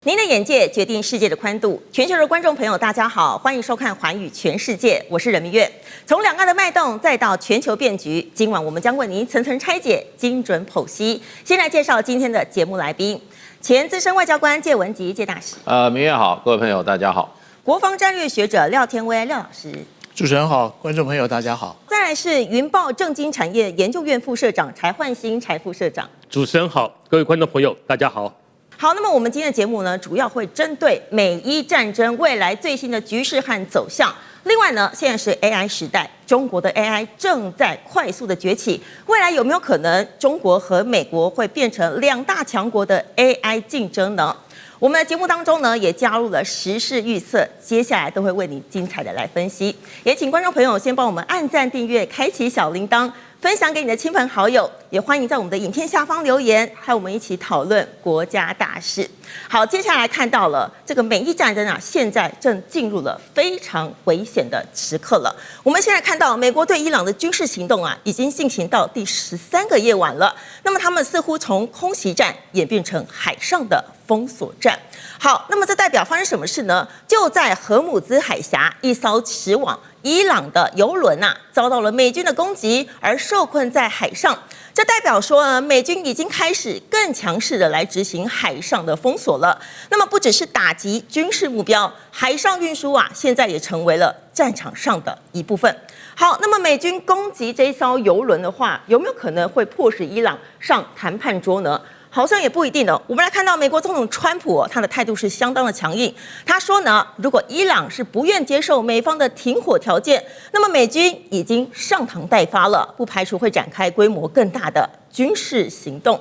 您的眼界決定世界的寬度。全球的觀眾朋友，大家好，歡迎收看《寰宇全世界》，我是任明月。從兩岸的脈動，再到全球變局，今晚我們將為您層層拆解，精準剖析。先來介紹今天的節目來賓：前資深外交官介文汲介大使。明月好，各位朋友大家好。國防戰略學者廖天威廖老師。主持人好，觀眾朋友大家好。再來是雲豹政經產業研究院副社長柴煥新柴副社長。主持人好，各位觀眾朋友大家好。好，那麼我們今天的節目呢，主要會針對美伊戰爭未來最新的局勢和走向。另外呢，現在是 AI 時代，中國的 AI 正在快速的崛起，未來有沒有可能中國和美國會變成兩大強國的 AI 競爭呢？我們的節目當中呢，也加入了時事預測，接下來都會為你精彩的來分析。也請觀眾朋友先幫我們按讚、訂閱、開啟小鈴鐺，分享給你的親朋好友，也歡迎在我們的影片下方留言，和我們一起討論國家大事。好，接下來看到了這個美伊戰爭啊，現在正進入了非常危險的時刻了。我們現在看到美國對伊朗的軍事行動啊，已經進行到第13個夜晚了。那麼他們似乎從空襲戰演變成海上的封鎖戰。好，那麼這代表發生什麼事呢？就在荷姆茲海峽，一艘駛往伊朗的油輪啊，遭到了美軍的攻擊，而受困在海上。這代表說呢，美軍已經開始更強勢的來執行海上的封鎖了。那麼不只是打擊軍事目標，海上運輸啊，現在也成為了戰場上的一部分。好，那麼美軍攻擊這一艘油輪的話，有沒有可能會迫使伊朗上談判桌呢？好像也不一定哦。我們來看到美國總統川普，他的態度是相當的強硬。他說呢，如果伊朗是不願接受美方的停火條件，那麼美軍已經上膛待發了，不排除會展開規模更大的軍事行動。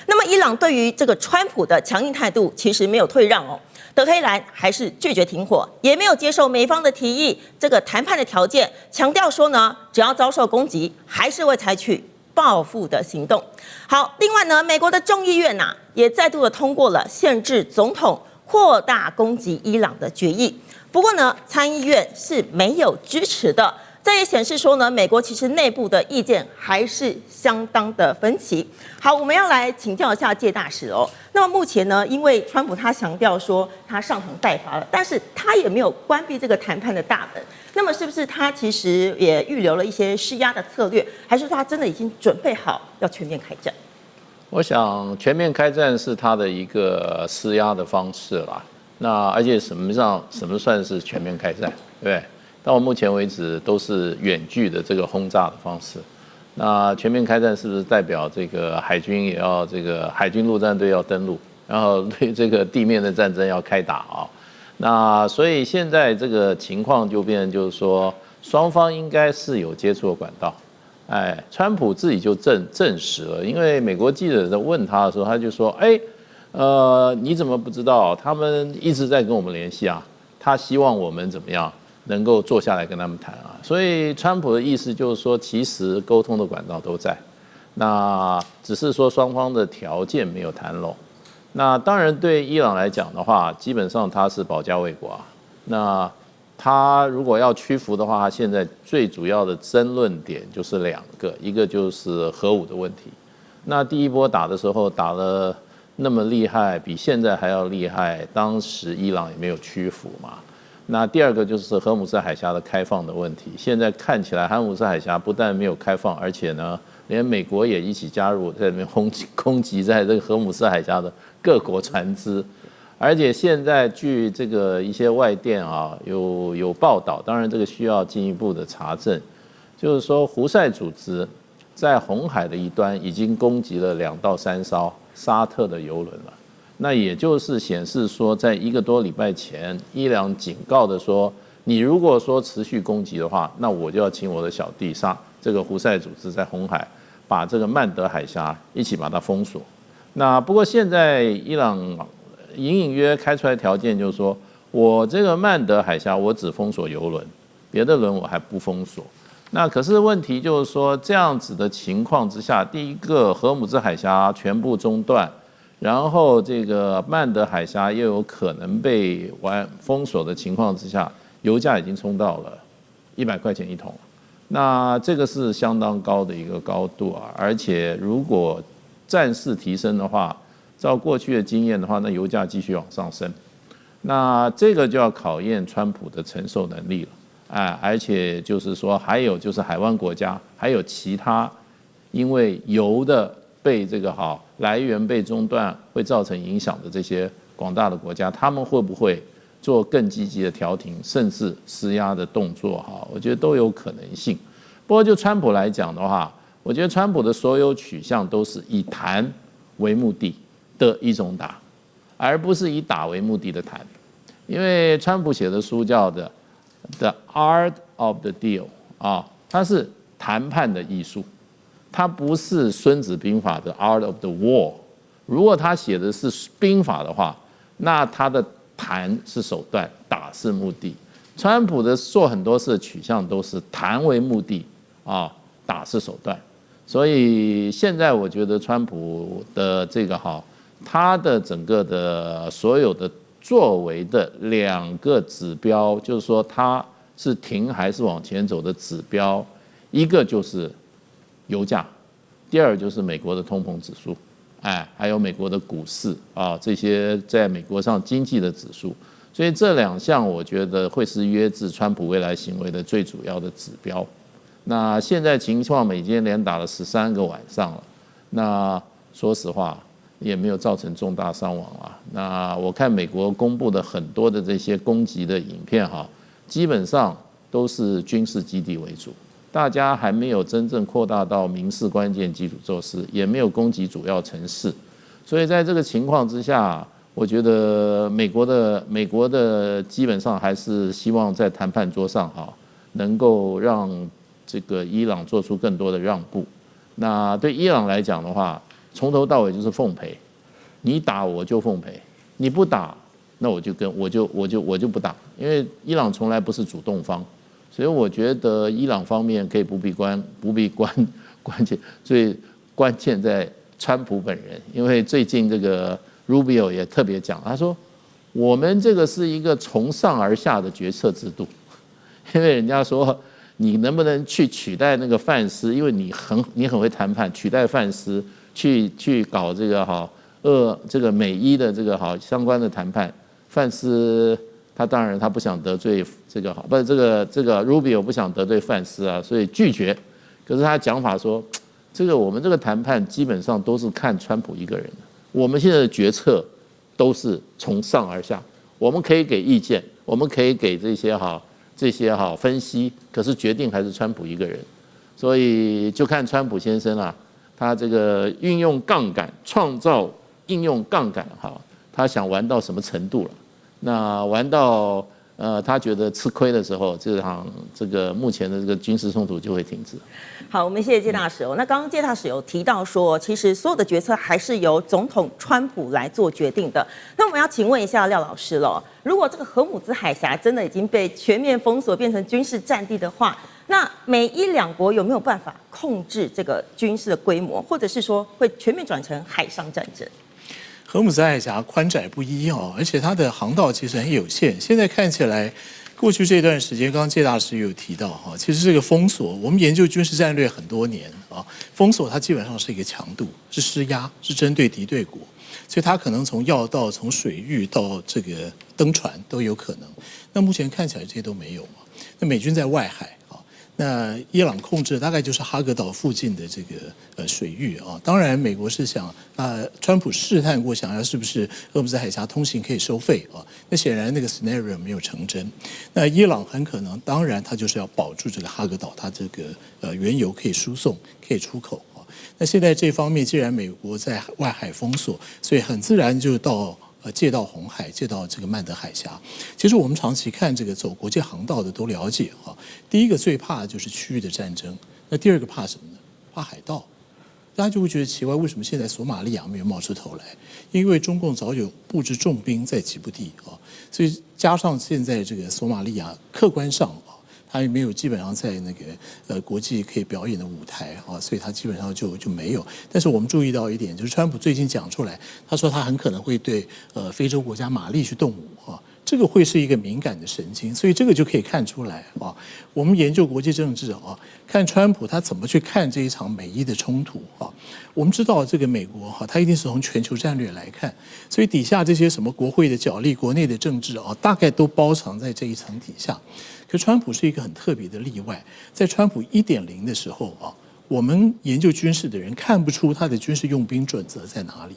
那麼伊朗對於這個川普的強硬態度，其實沒有退讓哦。德黑蘭還是拒絕停火，也沒有接受美方的提議，這個談判的條件，強調說呢，只要遭受攻擊，還是會採取報復的行動。好，另外呢，美國的眾議院啊，也再度的通過了限制總統擴大攻擊伊朗的決議。不過呢，參議院是沒有支持的。這也顯示說呢，美國其實內部的意見還是相當的分歧。好，我們要來請教一下介大使哦。那麼目前呢，因為川普他強調說他上膛待發了，但是他也沒有關閉這個談判的大門。那麼是不是他其實也預留了一些施壓的策略，還是說他真的已經準備好要全面開戰？我想全面開戰是他的一個施壓的方式啦。那而且什麼算是全面開戰，對不對？到目前為止都是遠距的這個轟炸的方式。那全面開戰是不是代表這個海軍也要這個海軍陸戰隊要登陸，然後對這個地面的戰爭要開打啊？那所以現在這個情況就變成就是說，雙方應該是有接觸的管道。川普自己就證實了，因為美國記者在問他的時候，他就說：你怎麼不知道？他們一直在跟我們聯繫啊，他希望我們怎麼樣能夠坐下來跟他們談啊。所以川普的意思就是說，其實溝通的管道都在，那只是說雙方的條件沒有談攏。那當然，對伊朗來講的話，基本上他是保家衛國啊。那他如果要屈服的話，他現在最主要的爭論點就是2個，一個就是核武的問題。那第一波打的時候打了那麼厲害，比現在還要厲害，當時伊朗也沒有屈服嘛。那第二個就是荷姆斯海峽的開放的問題。現在看起來，荷姆斯海峽不但沒有開放，而且呢，連美國也一起加入，在那邊攻擊在這個荷姆斯海峽的各國船隻。而且現在據這個一些外電啊有報道，當然這個需要進一步的查證，就是說胡塞組織在紅海的一端已經攻擊了2到3艘沙特的油輪了。那也就是顯示說，在1個多禮拜前，伊朗警告的說，你如果說持續攻擊的話，那我就要請我的小弟這個胡塞組織在紅海把這個曼德海峽一起把它封鎖。那不過現在伊朗隱隱約開出來條件就是說，我這個曼德海峽我只封鎖油輪，別的輪我還不封鎖。那可是問題就是說，這樣子的情況之下，第一個荷姆茲海峽全部中斷，然後這個曼德海峽又有可能被封鎖的情況之下，油價已經衝到了100塊錢一桶。那這個是相當高的一個高度啊，而且如果戰事提升的話，照過去的經驗的話，那油價繼續往上升，那這個就要考驗川普的承受能力了。而且就是說，還有就是海灣國家，還有其他因為油的被这個來源被中斷會造成影響的這些廣大的國家，他們會不會做更積極的調停，甚至施壓的動作？我覺得都有可能性。不過就川普來講的話，我覺得川普的所有取向都是以談為目的的一種打，而不是以打為目的的談。因為川普寫的書叫的The Art of the Deal 它是談判的藝術，它不是孫子兵法的 Art of the War。如果他寫的是兵法的話，那他的談是手段，打是目的。川普的做很多事的取向都是談為目的打是手段。所以現在我覺得川普的這個他的整個的所有的作為的兩個指標，就是說他是停還是往前走的指標，一個就是油價，第二就是美國的通膨指數，還有美國的股市這些在美國上經濟的指數。所以這兩項我覺得會是約制川普未來行為的最主要的指標。那現在情況，美軍連打了13個晚上了，那說實話也沒有造成重大傷亡啊。那我看美國公布的很多的這些攻擊的影片基本上都是軍事基地為主，大家還沒有真正擴大到民事關鍵基礎設施，也沒有攻擊主要城市。所以在這個情況之下，我覺得美國的基本上還是希望在談判桌上能夠讓這個伊朗做出更多的讓步。那對伊朗來講的話，從頭到尾就是奉陪，你打我就奉陪，你不打那我就不打，因為伊朗從來不是主動方，所以我覺得伊朗方面可以不必關鍵，最關鍵在川普本人，因為最近這個 Rubio 也特別講，他說我們這個是一個從上而下的決策制度，因為人家說你能不能去取代那個范斯，因為你很會談判，取代范斯去搞這個這個美伊的這個相關的談判。范斯他當然他不想得罪這個不是這個 Rubio 不想得罪范斯所以拒絕。可是他講法說，這個我們這個談判基本上都是看川普一個人，我們現在的決策都是從上而下，我們可以給意見，我們可以給這些分析，可是決定還是川普一個人。所以就看川普先生他這個運用槓桿創造應用槓桿他想玩到什麼程度了？那玩到他覺得吃虧的時候，這個目前的這個軍事衝突就會停止。好，我們謝謝介大使那剛剛介大使有提到說，其實所有的決策還是由總統川普來做決定的。那我們要請問一下廖老師了，如果這個荷姆茲海峽真的已經被全面封鎖，變成軍事戰地的話，那美伊兩國有沒有辦法控制這個軍事的規模，或者是說會全面轉成海上戰爭？荷姆茲海峽寬窄不一而且它的航道其實很有限。現在看起來，過去這段時間，剛剛介大使有提到其實這個封鎖，我們研究軍事戰略很多年封鎖它基本上是一個強度，是施壓，是針對敵對國，所以它可能從要道、從水域到這個登船都有可能。那目前看起來這些都沒有那美軍在外海那伊朗控制大概就是哈格島附近的這個水域當然美國是想川普試探過，想要是不是荷姆茲海峽通行可以收費那顯然那個 scenario 沒有成真。那伊朗很可能，當然他就是要保住這個哈格島，它這個原油可以輸送，可以出口那現在這方面，既然美國在外海封鎖，所以很自然就借到紅海，借到這個曼德海峽。其實我們長期看這個走國際航道的都了解第一個最怕的就是區域的戰爭，那第二個怕什麼呢？怕海盜。大家就會覺得奇怪，為什麼現在索馬利亞沒有冒出頭來？因為中共早有布置重兵在吉布地所以加上現在這個索馬利亞客觀上他也沒有基本上在那個國際可以表演的舞台所以他基本上就沒有。但是我們注意到一點，就是川普最近講出來，他說他很可能會對非洲國家馬利去動武這個會是一個敏感的神經，所以這個就可以看出來啊。我們研究國際政治啊，看川普他怎麼去看這一場美伊的衝突啊。我們知道這個美國哈，他一定是從全球戰略來看，所以底下這些什麼國會的角力、國內的政治啊，大概都包藏在這一層底下。可川普是一個很特別的例外，在川普1.0的時候啊，我們研究軍事的人看不出他的軍事用兵準則在哪裡。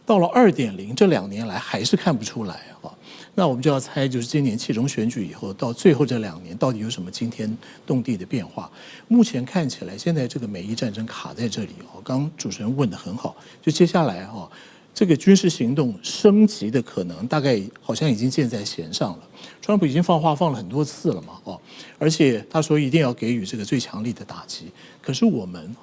到了2.0，這2年來還是看不出來啊。那我們就要猜，就是今年期中選舉以後，到最後這2年，到底有什麼驚天動地的變化？目前看起來，現在這個美伊戰爭卡在這裡哦。剛剛主持人問得很好，就接下來哈，這個軍事行動升級的可能，大概好像已經箭在弦上了。川普已經放話放了很多次了嘛，哦，而且他說一定要給予這個最強力的打擊。可是我們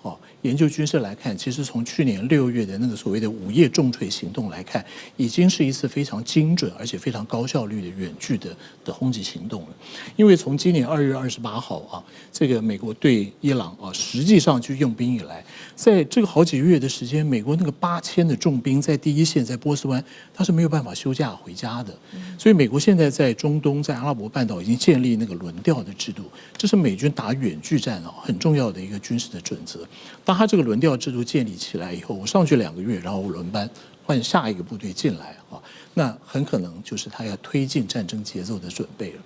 研究軍事來看，其實從去年6月的那個所謂的午夜重錘行動來看，已經是一次非常精準而且非常高效率的遠距的轟擊行動了。因為從今年2月28號啊，這個美國對伊朗啊實際上去用兵以來，在這個好幾個月的時間，美國那個8000的重兵在第一線，在波斯灣，他是沒有辦法休假回家的。所以美國現在在中東、在阿拉伯半島已經建立那個輪調的制度，這是美軍打遠距戰啊很重要的一個軍事的準則。當他這個輪調制度建立起來以後，我上去2個月，然後我輪班換下一個部隊進來啊，那很可能就是他要推進戰爭節奏的準備了。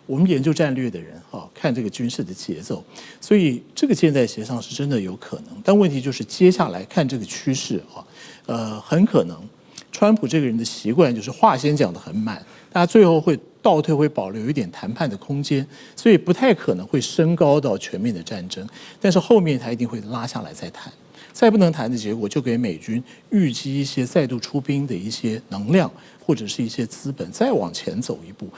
我們研究戰略的人看這個軍事的節奏，所以這個箭在弦上是真的有可能。但問題就是接下來看這個趨勢很可能川普這個人的習慣就是話先講得很滿，大家最後會倒退，會保留一點談判的空間，所以不太可能會升高到全面的戰爭。但是後面他一定會拉下來再談，再不能談的結果就給美軍預計一些再度出兵的一些能量或者是一些資本，再往前走一步。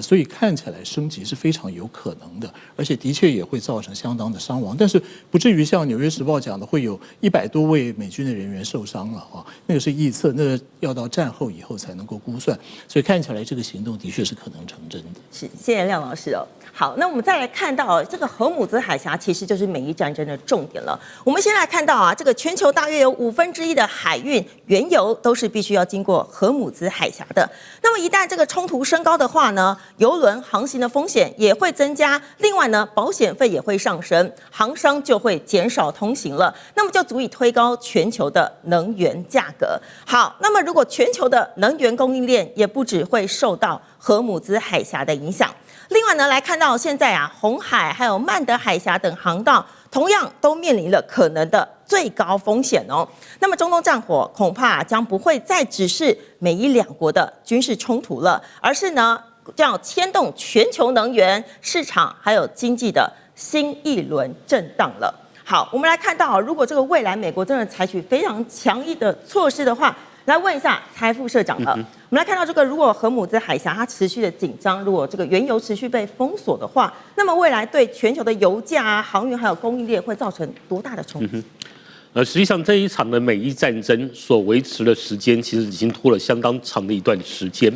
所以看起来升級是非常有可能的，而且的確也會造成相當的傷亡，但是不至於像《紐約時報》講的會有100多位美軍的人員受傷了啊，那個是預測，那個要到戰後以後才能夠估算，所以看起來這個行動的確是可能成真的。是，謝謝亮老師哦。好，那我們再來看到這個荷姆茲海峽其實就是美伊戰爭的重點了。我們先來看到這個全球大約有1/5的海運原油都是必須要經過荷姆茲海峽的。那麼一旦這個衝突升高的話呢，郵輪航行的風險也會增加，另外呢，保險費也會上升，航商就會減少通行了，那麼就足以推高全球的能源價格。好，那麼如果全球的能源供應鏈也不只會受到荷姆茲海峽的影響。另外呢，來看到現在紅海還有曼德海峽等航道，同樣都面臨了可能的最高風險哦。那麼中東戰火恐怕將不會再只是美伊兩國的軍事衝突了，而是呢，將要牽動全球能源市場還有經濟的新一輪震盪了。好，我們來看到，如果這個未來美國真的採取非常強硬的措施的話，來問一下財富社長了。我們來看到這個，如果荷姆茲海峽它持續的緊張，如果這個原油持續被封鎖的話，那麼未來對全球的油價、航運還有供應鏈會造成多大的衝擊？實際上這一場的美伊戰爭所維持的時間，其實已經拖了相當長的一段時間。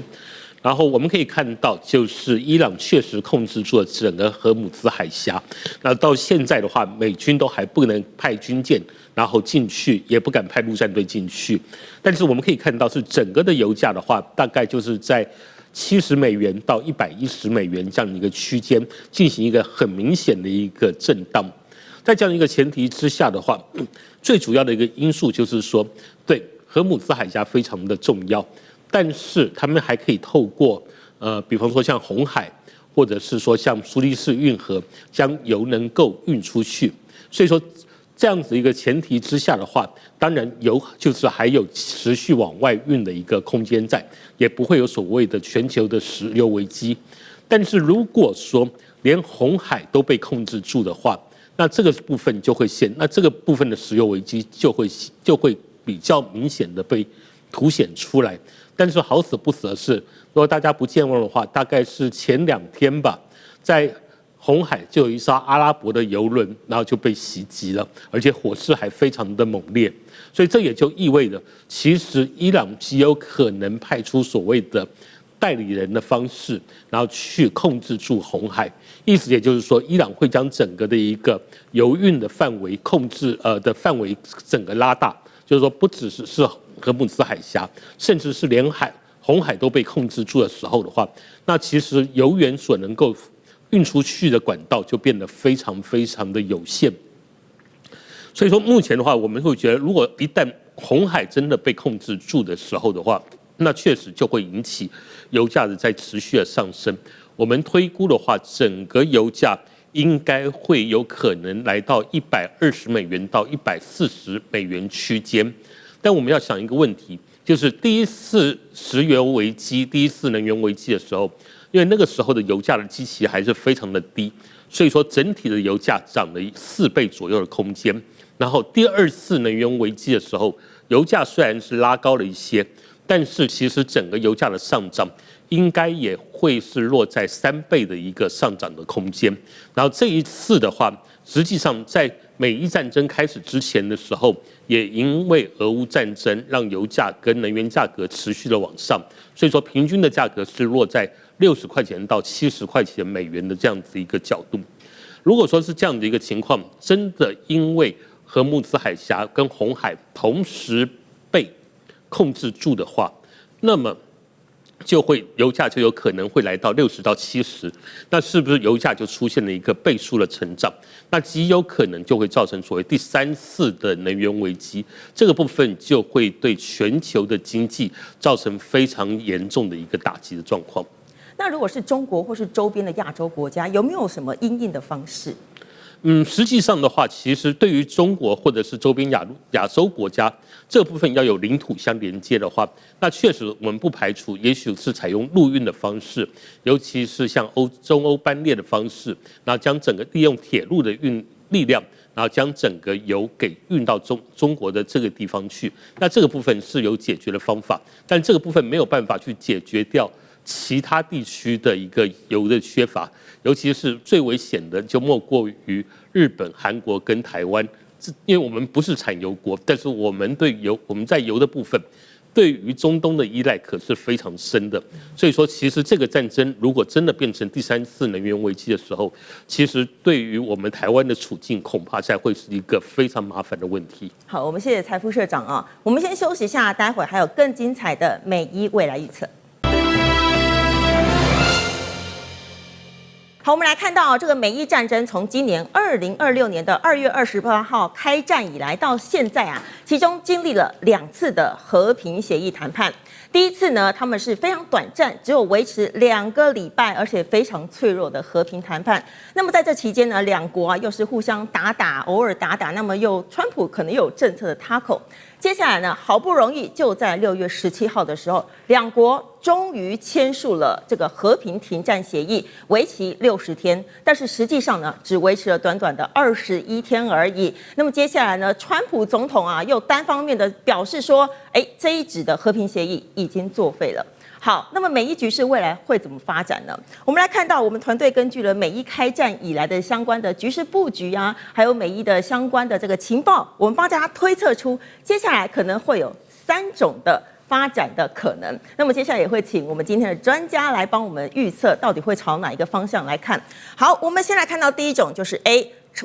然後我們可以看到，就是伊朗確實控制住了整個荷姆茲海峽。那到現在的話，美軍都還不能派軍艦然後進去，也不敢派陸戰隊進去。但是我們可以看到，是整個的油價的話，大概就是在70美元到110美元這樣的一個區間，進行一個很明顯的一個震盪。在這樣一個前提之下的話，最主要的一個因素就是說，對，荷姆茲海峽非常的重要。但是他們還可以透過比方說像紅海，或者是說像蘇伊士運河，將油能夠運出去。所以說這樣子一個前提之下的話，當然油就是還有持續往外運的一個空間在，也不會有所謂的全球的石油危機。但是如果說連紅海都被控制住的話，那這個部分就會那這個部分的石油危機就會比較明顯的被凸顯出來。但是好死不死的是，如果大家不健忘的話，大概是前2天吧，在紅海就有一艘阿拉伯的郵輪，然後就被襲擊了，而且火勢還非常的猛烈。所以這也就意味着，其實伊朗極有可能派出所謂的代理人的方式，然後去控制住紅海。意思也就是說，伊朗會將整個的一個油運的範圍控制的範圍整個拉大，就是說不只是荷姆茲海峽，甚至是連紅海都被控制住的時候的話，那其實油源所能夠運出去的管道就變得非常非常的有限。所以說目前的話，我們會覺得，如果一旦紅海真的被控制住的時候的話，那確實就會引起油價的在持續的上升。我們推估的話，整個油價應該會有可能來到$120到$140區間。但我們要想一個問題，就是第一次石油危機、第一次能源危機的時候，因為那個时候的油價的基期還是非常的低，所以說整體的油價漲了4倍左右的空間。然後第二次能源危機的时候，油價雖然是拉高了一些，但是其實整個油價的上漲應該也會是落在3倍的一個上漲的空間。然後這一次的話，實際上在美伊戰爭開始之前的時候，也因為俄烏戰爭讓油價跟能源價格持續的往上，所以說平均的價格是落在60塊錢到70塊錢美元的這樣子一個角度。如果說是這樣的一個情況，真的因為荷姆茲海峽跟紅海同時被控制住的話，那麼油價就有可能會來到60到70，那是不是油價就出現了一個倍數的成長？那極有可能就會造成所謂第3次的能源危機，這個部分就會對全球的經濟造成非常嚴重的一個打擊的狀況。那如果是中國或是周邊的亞洲國家，有沒有什麼因應的方式？實際上的話，其實對於中國或者是周邊亞洲國家這部分要有領土相連接的話，那確實我們不排除，也許是採用陸運的方式，尤其是像中歐班列的方式，然後將整個利用鐵路的力量，然後將整個油給運到中國的這個地方去。那這個部分是有解決的方法，但這個部分沒有辦法去解決掉其他地區的一個油的缺乏，尤其是最危險的就莫過於日本、韓國跟台灣，因為我們不是產油國，但是我們在油的部分，對於中東的依賴可是非常深的。所以說，其實這個戰爭如果真的變成第3次能源危機的時候，其實對於我們台灣的處境，恐怕才會是一個非常麻煩的問題。好，我們謝謝蔡副社長啊，我們先休息一下，待會還有更精彩的美伊未來預測。好，我們來看到這個美伊戰爭從今年2026年的2月28號開戰以來到現在啊，其中經歷了2次的和平協議談判。第一次呢，他們是非常短暫，只有維持2個禮拜，而且非常脆弱的和平談判。那麼在這期間呢，兩國啊又是互相打，偶爾打，那麼川普可能又有政策的插口。接下來呢，好不容易就在6月17號的時候，兩國終於簽署了這個和平停戰協議，為期60天，但是實際上呢，只維持了短短的21天而已。那麼接下來呢，川普總統啊又單方面的表示說，這一紙的和平協議已經作廢了。好，那麼美伊局勢未來會怎麼發展呢？我們來看到，我們團隊根據了美伊開戰以來的相關的局勢布局啊，還有美伊的相關的這個情報，我們幫大家推測出接下來可能會有3種的發展的可能。那麼接下來也會請我們今天的專家來幫我們預測到底會朝哪一個方向來看。好，我們先來看到第一種，就是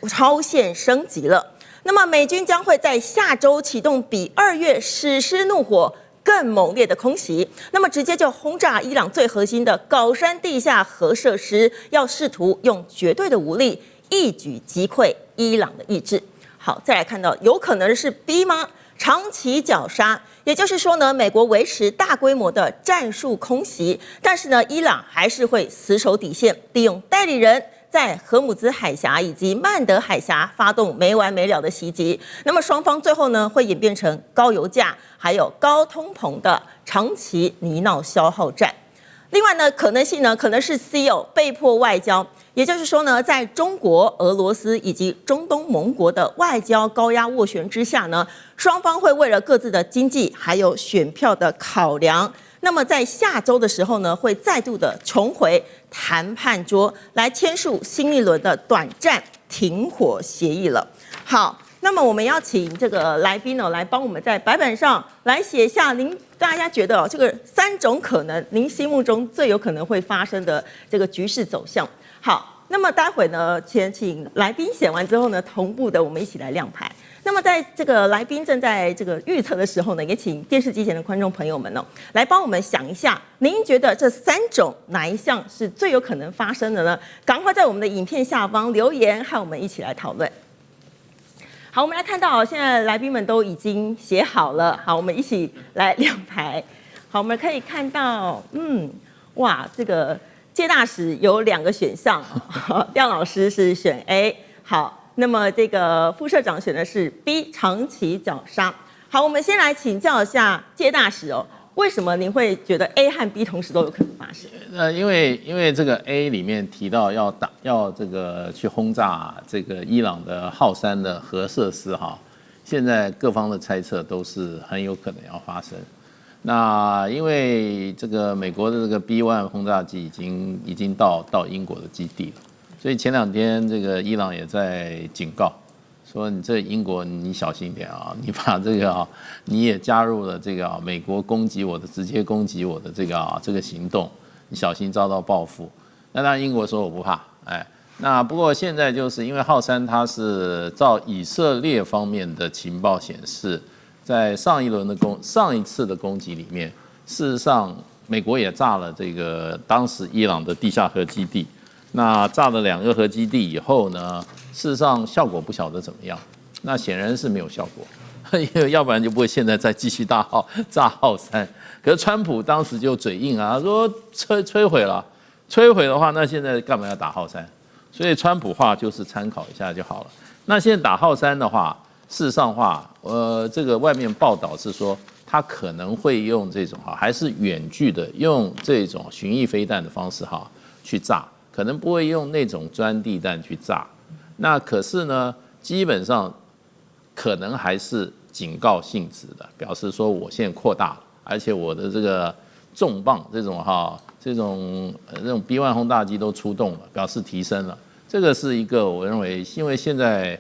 超限升級了。那麼美軍將會在下周啟動比2月史詩怒火更猛烈的空襲，那麼直接就轟炸伊朗最核心的高山地下核設施，要試圖用絕對的武力一舉擊潰伊朗的意志。好，再來看到有可能是 B 嗎？長期絞殺，也就是說呢，美國維持大規模的戰術空襲，但是呢，伊朗還是會死守底線，利用代理人在荷姆茲海峽以及曼德海峽發動沒完沒了的襲擊。那麼雙方最後呢，會演變成高油價還有高通膨的長期泥淖消耗戰。另外呢，可能性呢，可能是 C 被迫外交，也就是說呢，在中国、俄羅斯以及中東盟國的外交高壓斡旋之下呢，雙方會為了各自的經濟還有選票的考量，那麼在下周的時候呢，會再度的重回談判桌來簽署新一輪的短暫停火協議了。好，那麼我們要請這個來賓來幫我們在白板上來寫下大家覺得這個3種可能，您心目中最有可能會發生的這個局勢走向。好，那麼待會呢，先請來賓寫完之後呢，同步的我們一起來亮牌。那麼在這個來賓正在這個預測的時候呢，也請電視機前的觀眾朋友們來幫我們想一下，您覺得這3種哪一項是最有可能發生的呢？趕快在我們的影片下方留言，和我們一起來討論。好，我們來看到現在來賓們都已經寫好了。好，我們一起來2排。好，我們可以看到，哇，這個介大使有2個選項，廖老師是選 A。好，那麼這個副社長選的是 B， 長期絞殺。好，我們先來請教一下介大使為什麼您會覺得 A 和 B 同時都有可能發生？因為這個 A 裡面提到要这個去轟炸這個伊朗的浩山的核設施哈，現在各方的猜測都是很有可能要發生。那因為這個美國的這個 B-1 轟炸機已經到英國的基地了，所以前2天這個伊朗也在警告。說你這英國你小心一點啊！你把這個你也加入了這個美國直接攻擊我的這個行動，你小心遭到報復。那當然英國說我不怕，那不過現在就是因為浩山它是照以色列方面的情報顯示，在上一次的攻擊裡面，事實上美國也炸了這個當時伊朗的地下核基地。那炸了2個核基地以後呢，事實上效果不曉得怎麼樣，那顯然是沒有效果，因為要不然就不會現在再繼續炸浩山。可是川普當時就嘴硬啊，他說摧毀了，摧毀的話，那現在幹嘛要打浩山？所以川普話就是參考一下就好了。那現在打浩山的話，事實上話，這個外面報道是說他可能會用這種還是遠距的用這種巡弋飛彈的方式去炸。可能不會用那種鑽地彈去炸，那可是呢，基本上可能還是警告性質的，表示說我現在擴大了，而且我的這個重磅這種B-1 轟炸機都出動了，表示提升了。這個是一個我認為，因為現在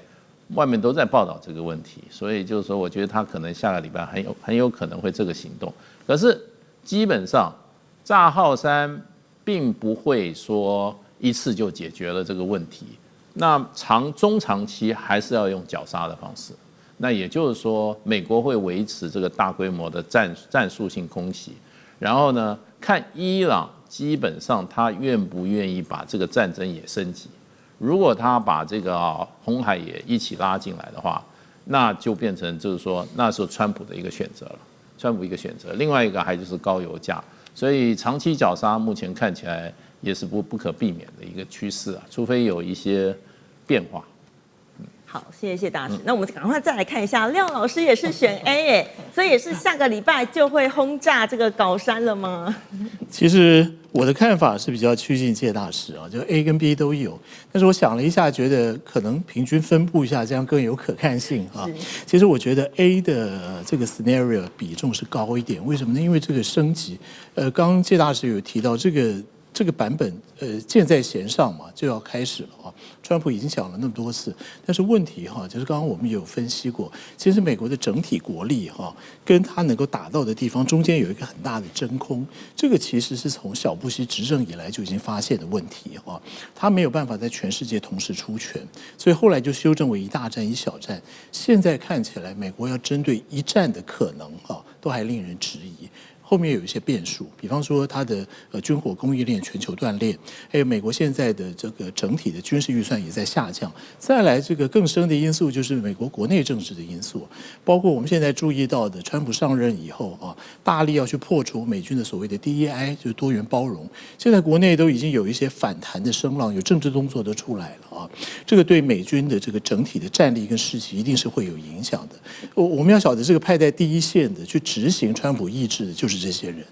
外面都在報道這個問題，所以就是說，我覺得他可能下個禮拜很有可能會這個行動。可是基本上炸浩山並不會說一次就解決了這個問題，那中長期還是要用絞殺的方式。那也就是說，美國會維持這個大規模的戰術性空襲，然後呢，看伊朗基本上他願不願意把這個戰爭也升級。如果他把這個紅海也一起拉進來的話，那就變成就是說，那時候川普的一個選擇了，川普一個選擇。另外一個還就是高油價，所以長期絞殺目前看起來也是不可避免的一個趨勢啊，除非有一些變化。好，謝謝大使。那我們趕快再來看一下，廖老師也是選 A 耶，所以也是下個禮拜就會轟炸這個高山了嗎？其實我的看法是比較趨近介大使啊，就 A 跟 B 都有。但是我想了一下，覺得可能平均分布一下，這樣更有可看性啊。其實我覺得 A 的這個 scenario 比重是高一點，為什麼呢？因為這個升級，剛剛介大使有提到這個版本，箭在弦上嘛，就要開始了啊。川普已經講了那麼多次，但是問題就是剛剛我們有分析過，其實美國的整體國力跟他能夠打到的地方中間有一個很大的真空，這個其實是從小布希執政以來就已經發現的問題他沒有辦法在全世界同時出拳，所以後來就修正為一大戰一小戰。現在看起來，美國要針對一戰的可能都還令人質疑。後面有一些變數，比方說它的軍火供應鏈全球斷裂，還有美國現在的這個整體的軍事預算也在下降。再來這個更深的因素就是美國國內政治的因素，包括我們現在注意到的，川普上任以後大力要去破除美軍的所謂的 DEI， 就是多元包容。現在國內都已經有一些反彈的聲浪，有政治動作都出來了這個對美軍的這個整體的戰力跟士氣一定是會有影響的。我們要曉得，這個派在第一線的去執行川普意志的，就是這些人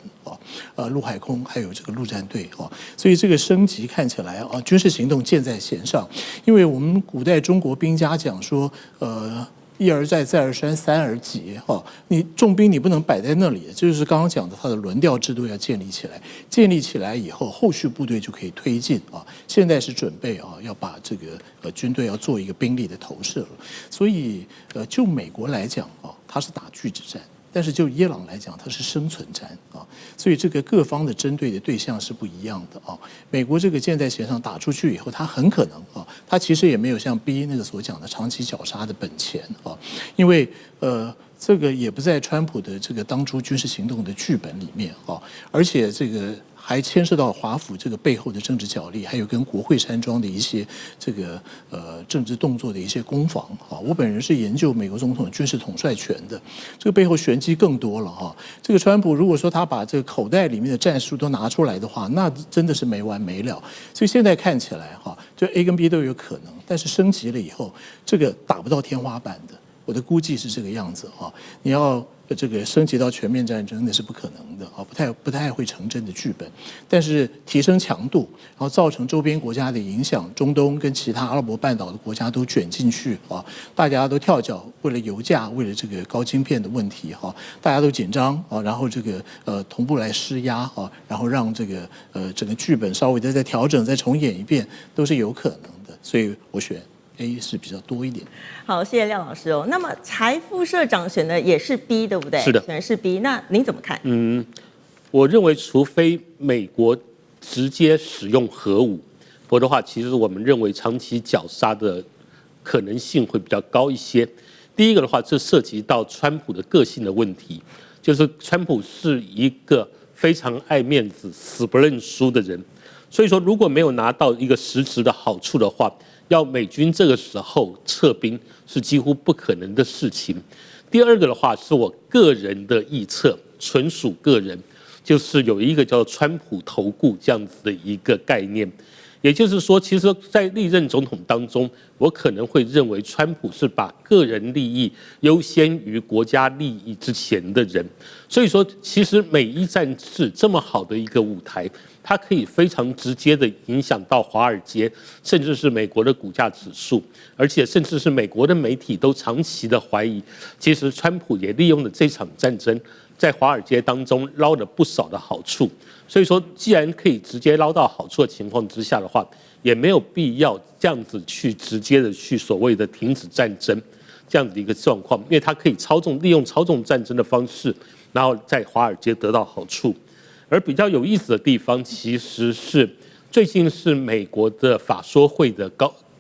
陸海空還有這個陸戰隊所以這個升級看起來軍事行動箭在弦上。因為我們古代中國兵家講說一而再再而三三而竭你重兵你不能擺在那裡，這就是剛剛講的他的輪調制度要建立起来，建立起來以後後續部隊就可以推進現在是準備要把這個軍隊要做一個兵力的投射了。所以就美國來講它是打拒止戰，但是就伊朗來講，它是生存戰啊，所以這個各方的針對的對象是不一樣的啊。美國這個箭在弦上打出去以後，它很可能啊，它其實也沒有像 B 那個所講的長期絞殺的本錢啊，因為這個也不在川普的這個當初軍事行動的劇本裡面啊，而且這個還牽涉到華府這個背後的政治角力，還有跟國會山莊的一些這個政治動作的一些攻防啊。我本人是研究美國總統軍事統帥權的，這個背後玄機更多了哈。這個川普如果說他把這個口袋裡面的戰術都拿出來的話，那真的是沒完沒了。所以現在看起來哈，就 A 跟 B 都有可能，但是升級了以後，這個打不到天花板的。我的估計是這個樣子啊，你要這個升級到全面戰爭那是不可能的啊，不太會成真的劇本。但是提升強度，然後造成周邊國家的影響，中東跟其他阿拉伯半島的國家都捲進去啊，大家都跳腳，為了油價，為了這個高晶片的問題哈，大家都緊張啊，然後這個同步來施壓啊，然後讓這個整個劇本稍微的再調整、再重演一遍，都是有可能的。所以我選A 是比較多一點。好，謝謝廖老師哦。那麼財副社長選的也是 B， 對不對？是的，選的是 B。那您怎麼看？我認為除非美國直接使用核武，否則的話，其實我們認為長期絞殺的可能性會比較高一些。第一個的話，這涉及到川普的個性的問題，就是川普是一個非常愛面子、死不認輸的人，所以說如果沒有拿到一個實質的好處的話，要美軍這個時候撤兵是幾乎不可能的事情。第二個的話，是我個人的臆測，純屬個人，就是有一個叫川普投顧這樣子的一個概念。也就是說，其實在歷任總統當中，我可能會認為川普是把個人利益優先於國家利益之前的人。所以說，其實美伊戰事這麼好的一個舞台，它可以非常直接的影響到華爾街，甚至是美國的股價指數，而且甚至是美國的媒體都長期的懷疑，其實川普也利用了這場戰爭，在華爾街當中撈了不少的好處。所以說，既然可以直接撈到好處的情況之下的話，也沒有必要這樣子去直接的去所謂的停止戰爭這樣子的一個狀況，因為它可以利用操縱戰爭的方式，然後在華爾街得到好處。而比較有意思的地方，其實是最近是美國的法說會的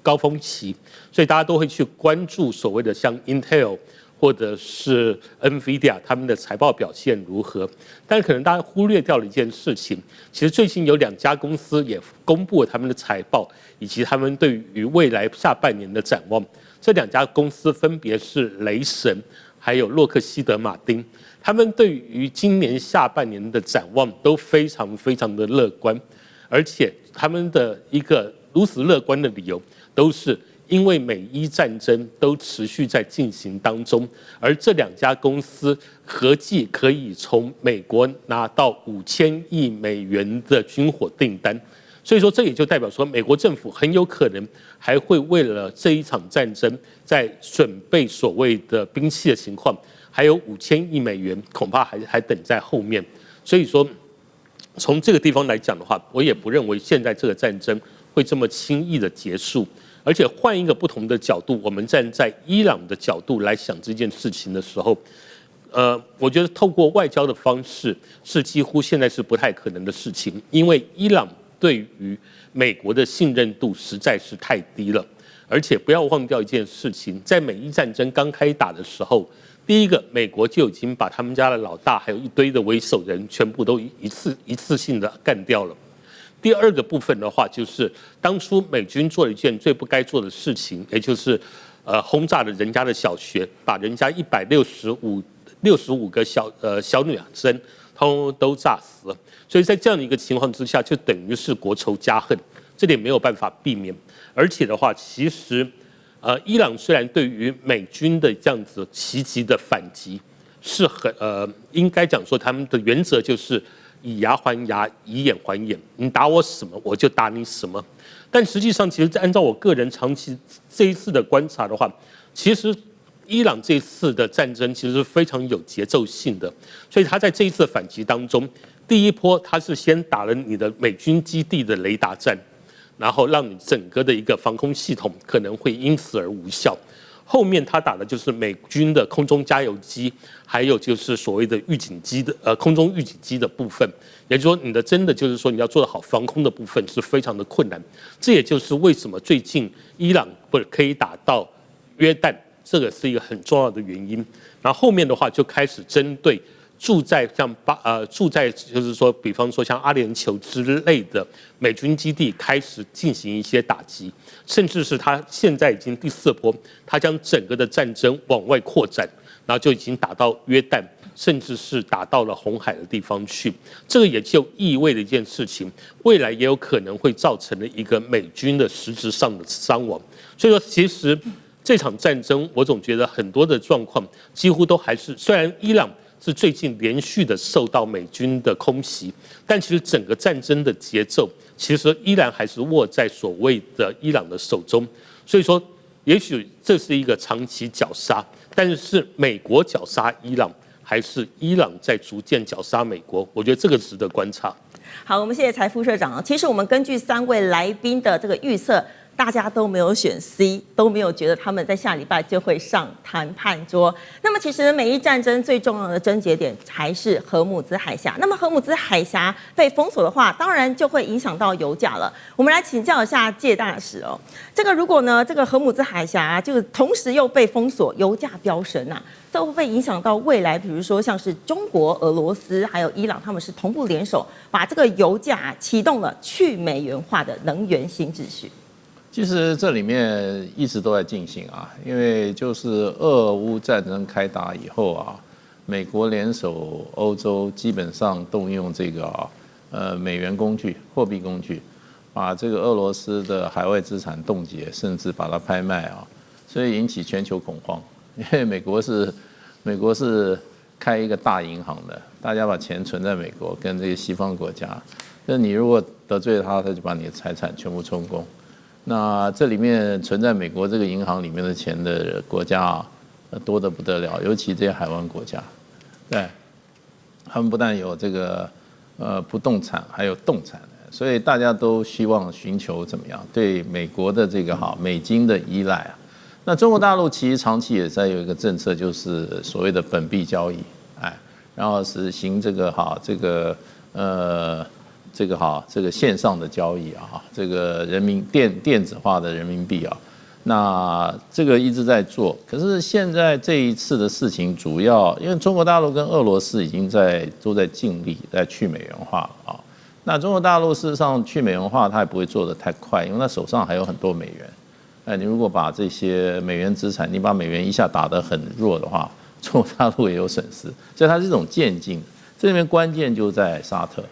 高峰期，所以大家都會去關注所謂的像 Intel 或者是 NVIDIA 他們的財報表現如何。但可能大家忽略掉了一件事情，其實最近有2家公司也公布了他們的財報，以及他們對於未來下半年的展望。這2家公司分別是雷神還有洛克希德馬丁。他們對於今年下半年的展望都非常非常的樂觀，而且他們的一個如此樂觀的理由，都是因為美伊戰爭都持續在進行當中，而這2家公司合計可以從美國拿到5000億美元的軍火訂單，所以說這也就代表說，美國政府很有可能還會為了這一場戰爭，在準備所謂的兵器的情況。還有5000億美元，恐怕還等在後面。所以說，從這個地方來講的話，我也不認為現在這個戰爭會這麼輕易的結束。而且換一個不同的角度，我們站在伊朗的角度來想這件事情的時候，我覺得透過外交的方式是幾乎現在是不太可能的事情，因為伊朗對於美國的信任度實在是太低了。而且不要忘掉一件事情，在美伊戰爭剛開打的時候，第一個，美國就已經把他們家的老大還有一堆的為首人全部都一次性的幹掉了。第二個部分的話，就是當初美軍做了一件最不該做的事情，也就是轟炸了人家的小學，把人家165個小女生通通都炸死了。所以在這樣的一個情況之下，就等於是國仇家恨，這點沒有辦法避免。而且的話，其實伊朗雖然對於美軍的這樣子積極的反擊是應該講說他們的原則就是以牙還牙，以眼還眼，你打我什麼，我就打你什麼。但實際上，其實按照我個人長期這一次的觀察的話，其實伊朗這次的戰爭其實是非常有節奏性的，所以他在這一次的反擊當中，第一波他是先打了你的美軍基地的雷達戰，然後讓你整個的一個防空系統可能會因此而無效。後面他打的就是美軍的空中加油機，還有就是所謂的預警機的空中預警機的部分。也就是說，真的就是說你要做得好防空的部分是非常的困難。这也就是為什麼最近伊朗可以打到約旦，這個是一個很重要的原因。然後後面的話就開始針對住在就是說，比方說像阿聯酋之類的美軍基地開始進行一些打擊，甚至是他現在已經第4波，他將整個的戰爭往外擴展，然後就已經打到約旦，甚至是打到了紅海的地方去。這個也就意味着一件事情，未來也有可能會造成了一個美軍的實質上的傷亡。所以說，其實這場戰爭，我總覺得很多的狀況幾乎都還是，雖然伊朗是最近連續的受到美軍的空襲，但其實整個戰爭的節奏，其實依然還是握在所謂的伊朗的手中。所以說，也許這是一個長期絞殺，但是美國絞殺伊朗，還是伊朗在逐漸絞殺美國？我覺得這個值得觀察。好，我們謝謝柴副社長。其實我們根據3位來賓的這個預測，大家都沒有選 C， 都沒有覺得他們在下禮拜就會上談判桌。那麼其實美伊戰爭最重要的症結點還是荷姆茲海峽。那麼荷姆茲海峽被封鎖的話，當然就會影響到油價了。我們來請教一下介大使哦，這個如果呢這個荷姆茲海峽就同時又被封鎖，油價飆升啊，這會不會影響到未來？比如說像是中國、俄羅斯還有伊朗，他們是同步聯手把這個油價啟動了去美元化的能源新秩序。其實這裡面一直都在進行啊，因為就是俄烏戰爭開打以後啊，美國聯手歐洲，基本上動用這個美元工具、貨幣工具，把這個俄羅斯的海外資產凍結，甚至把它拍賣啊，所以引起全球恐慌。因為美國是開一個大銀行的，大家把錢存在美國跟這些西方國家，那你如果得罪他，他就把你的財產全部充公。那這裡面存在美國這個銀行裡面的錢的國家啊，多得不得了，尤其這些海灣國家，對，他們不但有這個不動產，還有動產，所以大家都希望尋求怎麼樣對美國的這個美金的依賴啊。那中國大陸其實長期也在有一個政策，就是所謂的本幣交易，然後實行這個這個線上的交易啊，這個電子化的人民幣啊，那這個一直在做。可是現在這一次的事情，主要因為中國大陸跟俄羅斯已經都在盡力在去美元化啊。那中國大陸事實上去美元化，它也不會做得太快，因為它手上還有很多美元。你如果把這些美元資產，你把美元一下打得很弱的話，中國大陸也有損失。所以它是這種漸進。這裡面關鍵就在沙特。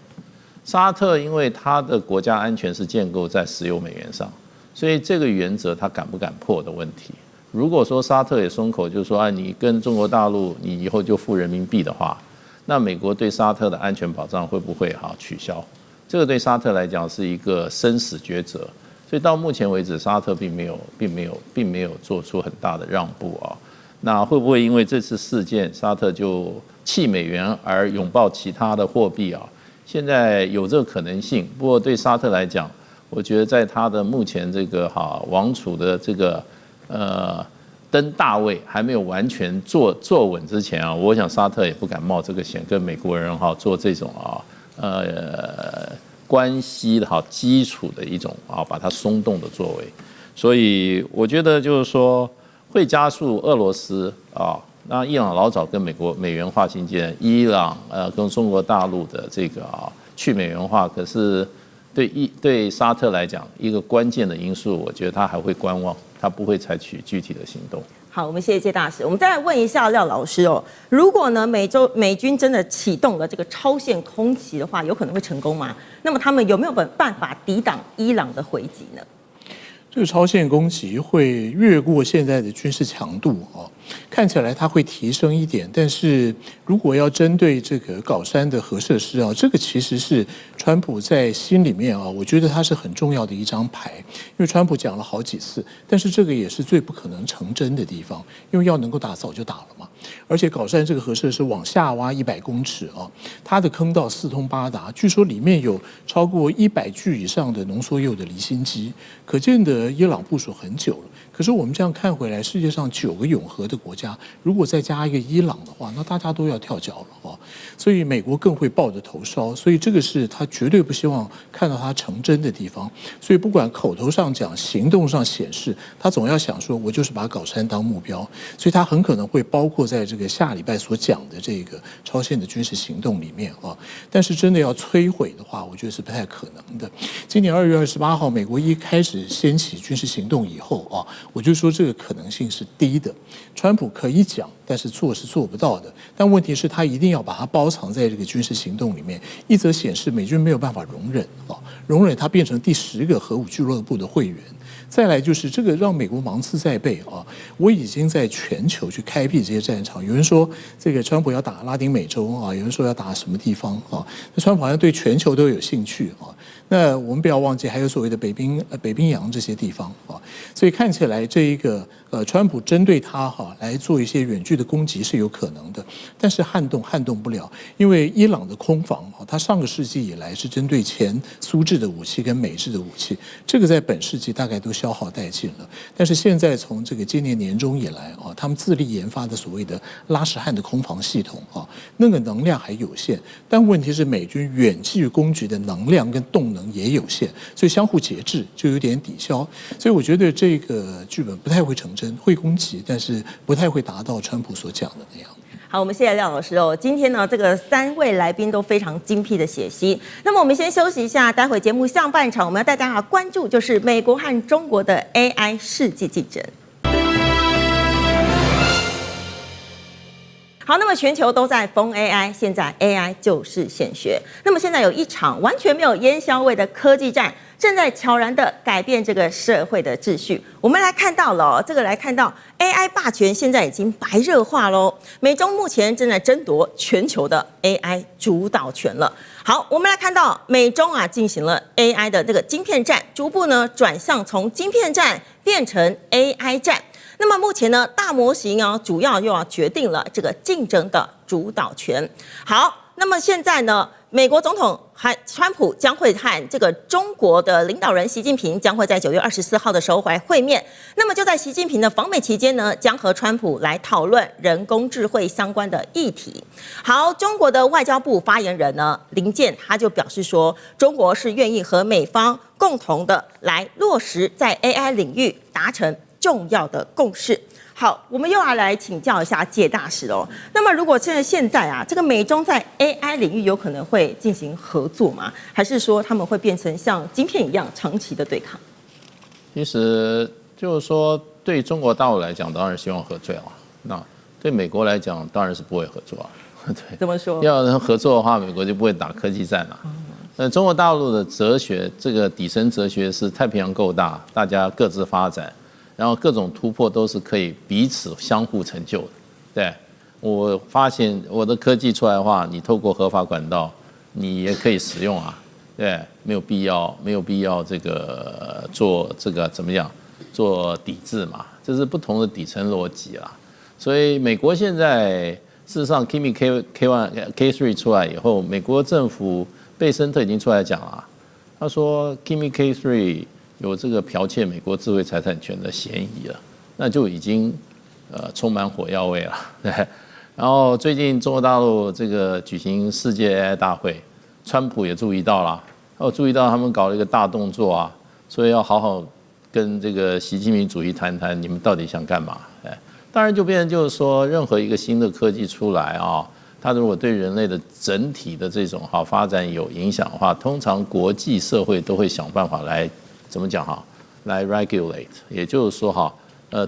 沙特因為它的國家安全是建構在石油美元上，所以這個原則它敢不敢破的問題。如果說沙特也鬆口，就是說你跟中國大陸你以後就付人民幣的話，那美國對沙特的安全保障會不會取消？這個對沙特來講是一個生死抉擇。所以到目前為止，沙特並沒有做出很大的讓步啊。那會不會因為這次事件，沙特就棄美元而擁抱其他的貨幣啊？現在有這個可能性，不過對沙特來講，我覺得在他的目前這個王儲的這個登大位還沒有完全坐穩之前啊，我想沙特也不敢冒這個險，跟美國人做這種關係的基礎的一種把它鬆動的作為，所以我覺得就是說會加速俄羅斯那伊朗老早跟美元化興建，伊朗跟中國大陸的這個去美元化，可是對沙特來講一個關鍵的因素，我覺得他還會觀望，他不會採取具體的行動。好，我們謝謝介大使。我們再來問一下廖老師哦，如果呢美軍真的啟動了這個超限空襲的話，有可能會成功嗎？那麼他們有沒有辦法抵擋伊朗的回擊呢？這個超限攻擊會越過現在的軍事強度看起來它會提升一點，但是如果要針對這個高山的核設施這個其實是川普在心裡面我覺得它是很重要的一張牌，因為川普講了好幾次，但是這個也是最不可能成真的地方，因為要能夠打早就打了嘛。而且高山這個核設施往下挖100公尺它的坑道四通八達，據說裡面有超過100具以上的濃縮鈾的離心機，可見的伊朗部署很久了。可是我們這樣看回來，世界上9個擁核的國家，如果再加一個伊朗的話，那大家都要跳腳了啊！所以美國更會抱着頭燒，所以這個是他絕對不希望看到它成真的地方。所以不管口頭上講，行動上顯示，他總要想說，我就是把搞山當目標，所以他很可能會包括在這個下禮拜所講的這個超限的軍事行動裡面啊。但是真的要摧毀的話，我覺得是不太可能的。今年2月28號，美國一開始掀起軍事行動以後啊，我就說這個可能性是低的。川普可以講，但是做是做不到的。但問題是，他一定要把它包藏在這個軍事行動裡面，一則顯示美軍沒有辦法容忍啊，容忍它變成第10個核武俱樂部的會員。再來就是這個讓美國芒刺在背啊！我已經在全球去開闢這些戰場。有人說這個川普要打拉丁美洲啊，有人說要打什麼地方啊？那川普好像對全球都有興趣啊。那我們不要忘記，還有所謂的北冰洋這些地方啊。所以看起來這一個川普針對他來做一些遠距的攻擊是有可能的，但是撼動不了，因為伊朗的空防它上個世紀以來是針對前蘇制的武器跟美制的武器，這個在本世紀大概都消耗殆盡了。但是現在從這個今年年中以來他們自力研發的所謂的拉什漢的空防系統那個能量還有限，但問題是美軍遠距攻擊的能量跟動能也有限，所以相互節制就有點抵消。所以我覺得這個劇本不太會成真，會攻擊，但是不太會達到川普所講的那樣。好，我們謝謝廖老師哦。今天呢，這個3位來賓都非常精闢的解析。那麼我們先休息一下，待會節目上半場我們要帶大家關注就是美國和中國的 AI 世紀競爭。好，那麼全球都在瘋 AI， 現在 AI 就是顯學。那麼現在有一場完全沒有煙硝味的科技戰，正在悄然的改變這個社會的秩序。我們來看到了來看到 AI 霸權現在已經白熱化嘍。美中目前正在爭奪全球的 AI 主導權了。好，我們來看到美中進行了 AI 的這個晶片戰，逐步呢轉向從晶片戰變成 AI 戰。那麼目前呢，大模型主要又要決定了這個競爭的主導權。好，那麼現在呢，美國總統川普將會和這個中國的領導人習近平將會在9月24號的時候會面。那麼就在習近平的訪美期間呢，將和川普來討論人工智慧相關的議題。好，中國的外交部發言人呢林健他就表示說，中國是願意和美方共同的來落實在 AI 領域達成重要的共識。好，我們又要來請教一下介大使哦。那麼，如果現在這個美中在 AI 領域有可能會進行合作嗎？還是說他們會變成像晶片一樣長期的對抗？其實就是說，對中國大陸來講，當然希望合作啊。那對美國來講，當然是不會合作啊。對，怎麼說？要能合作的話，美國就不會打科技戰了。中國大陸的哲學，這個底層哲學是太平洋夠大，大家各自發展。然後各種突破都是可以彼此相互成就的。對，我發現我的科技出來的話，你透過合法管道，你也可以使用啊。對，沒有必要這個做這個怎麼樣做抵制嘛，這是不同的底層邏輯啦。所以美國現在事實上 Kimi K1 K3 出來以後，美國政府貝森特已經出來講了，他說 Kimi K3。有這個剽竊美國智慧財產權的嫌疑了，那就已經充滿火藥味了。對，然後最近中國大陸這個舉行世界 AI 大會，川普也注意到了，注意到他們搞了一個大動作啊，所以要好好跟這個習近平主席談談，你們到底想幹嘛？當然就變成就是說，任何一個新的科技出來它如果對人類的整體的這種發展有影響的話，通常國際社會都會想辦法來。怎麼講來 regulate， 也就是說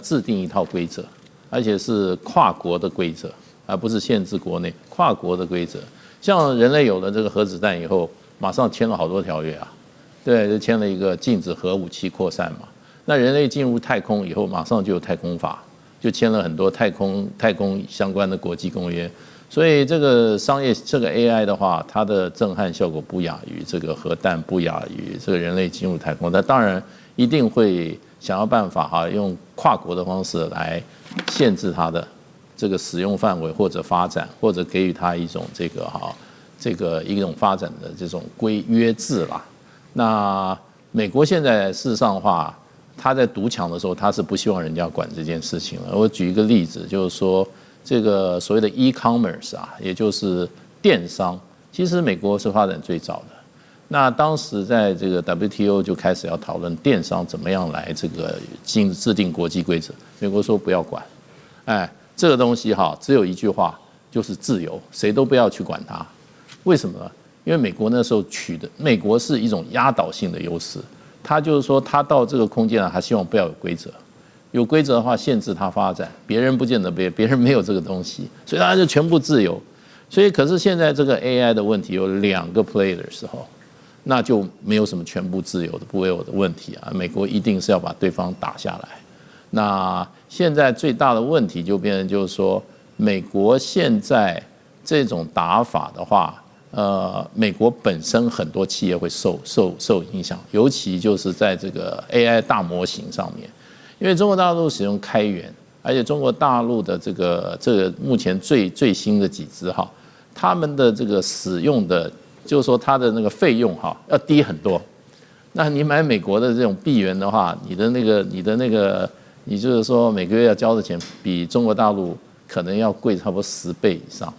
制定一套規則，而且是跨國的規則，而不是限制國內，跨國的規則。像人類有了這個核子彈以後，馬上簽了好多條約啊，對，就簽了一個禁止核武器擴散嘛。那人類進入太空以後，馬上就有太空法，就簽了很多太空相關的國際公約。所以這個商業這個 AI 的話，它的震撼效果不亞於這個核彈，不亞於這個人類進入太空。它當然一定會想要辦法用跨國的方式來限制它的這個使用範圍或者發展，或者給予它一種這個一種發展的這種約制啦。那美國現在事實上的話，他在獨搶的時候，他是不希望人家管這件事情了。我舉一個例子，就是說這個所謂的 e-commerce 啊，也就是電商，其實美國是發展最早的。那當時在這個 WTO 就開始要討論電商怎麼樣來這個制定國際規則，美國說不要管，哎，這個東西哈只有一句話，就是自由，誰都不要去管它。為什麼呢？因為美國那時候美國是一種壓倒性的優勢，他就是說他到這個空間啊，他希望不要有規則，有規則的話限制他發展，別人不見得別人沒有這個東西，所以他就全部自由。所以可是現在這個 AI 的問題有2個 player 的時候，那就沒有什麼全部自由的不會有的問題啊！美國一定是要把對方打下來。那現在最大的問題就變成就是說，美國現在這種打法的話，美國本身很多企業會受影響，尤其就是在這個 AI 大模型上面，因為中國大陸使用開源，而且中國大陸的這個目前最新的幾支哈，他們的這個使用的。就是說它的那個費用哈要低很多，那你買美國的這種閉源的話，你就是說每個月要交的錢比中國大陸可能要貴差不多10倍以上，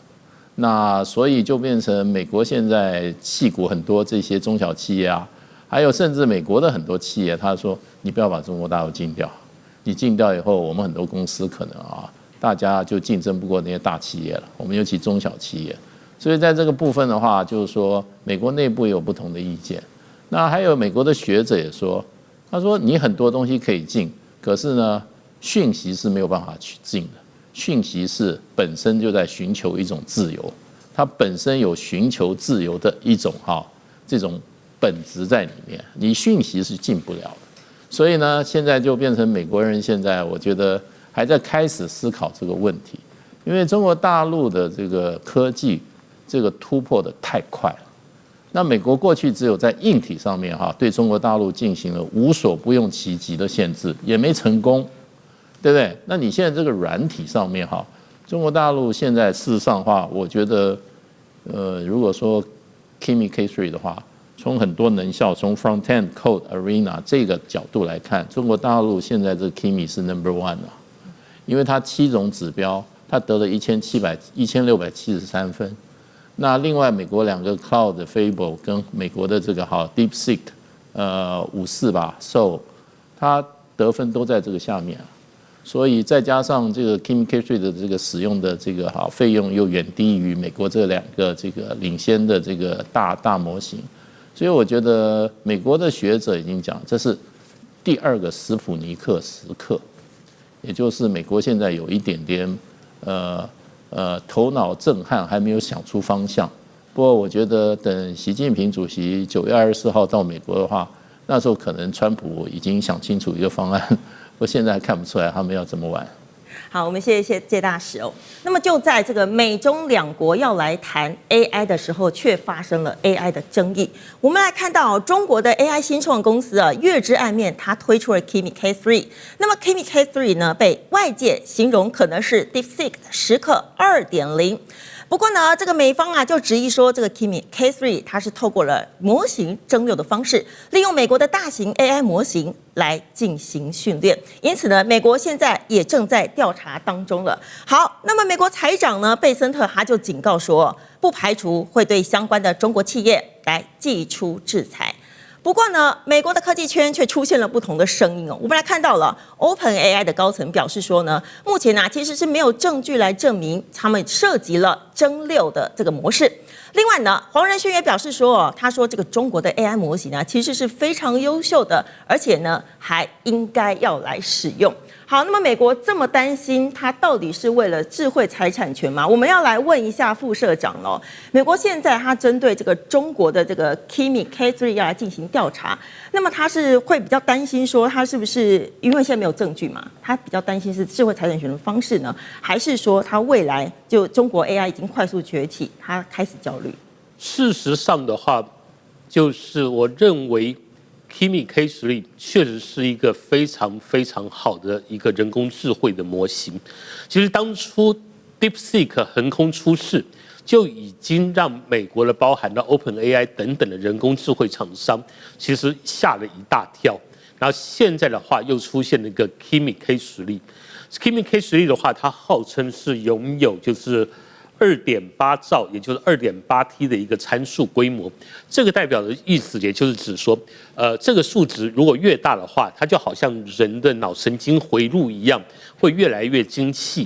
那所以就變成美國現在矽谷很多這些中小企業啊，還有甚至美國的很多企業，他說你不要把中國大陸禁掉，你禁掉以後，我們很多公司可能啊，大家就競爭不過那些大企業了，我們尤其中小企業。所以在這個部分的話，就是說美國內部也有不同的意見。那還有美國的學者也說，他說你很多東西可以禁，可是呢，訊息是沒有辦法去禁的。訊息是本身就在尋求一種自由，它本身有尋求自由的一種這種本質在裡面。你訊息是禁不了的。所以呢，現在就變成美國人現在我覺得還在開始思考這個問題，因為中國大陸的這個科技。這個突破的太快了，那美國過去只有在硬體上面對中國大陸進行了無所不用其極的限制，也沒成功，對不對？那你現在這個軟體上面中國大陸現在事實上的話，我覺得，如果說 Kimi K3 的話，從很多能效，從 Front-end Code Arena 這個角度來看，中國大陸現在這個 Kimi 是 No.1 啊，因為它7種指標，它得了1673分。那另外，美國2個 Cloud 的 Fable 跟美國的這個DeepSeek 54吧 ，So 它得分都在這個下面，所以再加上這個 Kimi K3 的這個使用的這個費用又遠低於美國這2個這個領先的這個大模型，所以我覺得美國的學者已經講，這是第2個史普尼克時刻，也就是美國現在有一點點頭腦震撼，還沒有想出方向。不過我覺得等習近平主席9月24號到美國的話，那時候可能川普已經想清楚一個方案，我現在還看不出來他們要怎麼玩。好，我們謝謝謝大使哦。那麼就在這個美中2國要來談 AI 的時候，卻發生了 AI 的爭議。我們來看到中國的 AI 新創公司月之暗面，它推出了 Kimi K3。那麼 Kimi K3 呢，被外界形容可能是 DeepSeek 的時刻2.0。不過呢，這個美方就質疑說，這個 Kimi K3 它是透過了模型蒸餾的方式，利用美國的大型 AI 模型來進行訓練。因此呢，美國現在也正在調查當中了。好，那麼美國財長呢，貝森特他就警告說，不排除會對相關的中國企業來祭出制裁。不過呢，美國的科技圈卻出現了不同的聲音哦。我們來看到了 OpenAI 的高層表示說呢，目前其實是沒有證據來證明他們涉及了蒸餾的這個模式。另外呢，黃仁勳也表示說，他說這個中國的 AI 模型其實是非常優秀的，而且呢還應該要來使用。好，那麼美國這麼擔心，它到底是為了智慧財產權嗎？我們要來問一下副社長嘍。美國現在它針對這個中國的這個 Kimi K3 要來進行調查，那麼它是會比較擔心說，它是不是因為現在沒有證據嘛？它比較擔心是智慧財產權的方式呢，還是說它未來就中國 AI 已經快速崛起，它開始焦慮？事實上的話，就是我認為。Kimi K3 確實是一個非常非常好的一個人工智慧的模型。其實當初 DeepSeek 橫空出世，就已經讓美國的包含了 OpenAI 等等的人工智慧廠商，其實嚇了一大跳。然後現在的話又出現了一個 Kimi K10 K10的話，它號稱是擁有就是2.8兆，也就是 2.8T 的一個參數規模。這個代表的意思，也就是指說，這個數值如果越大的話，它就好像人的腦神經回路一樣，會越來越精細。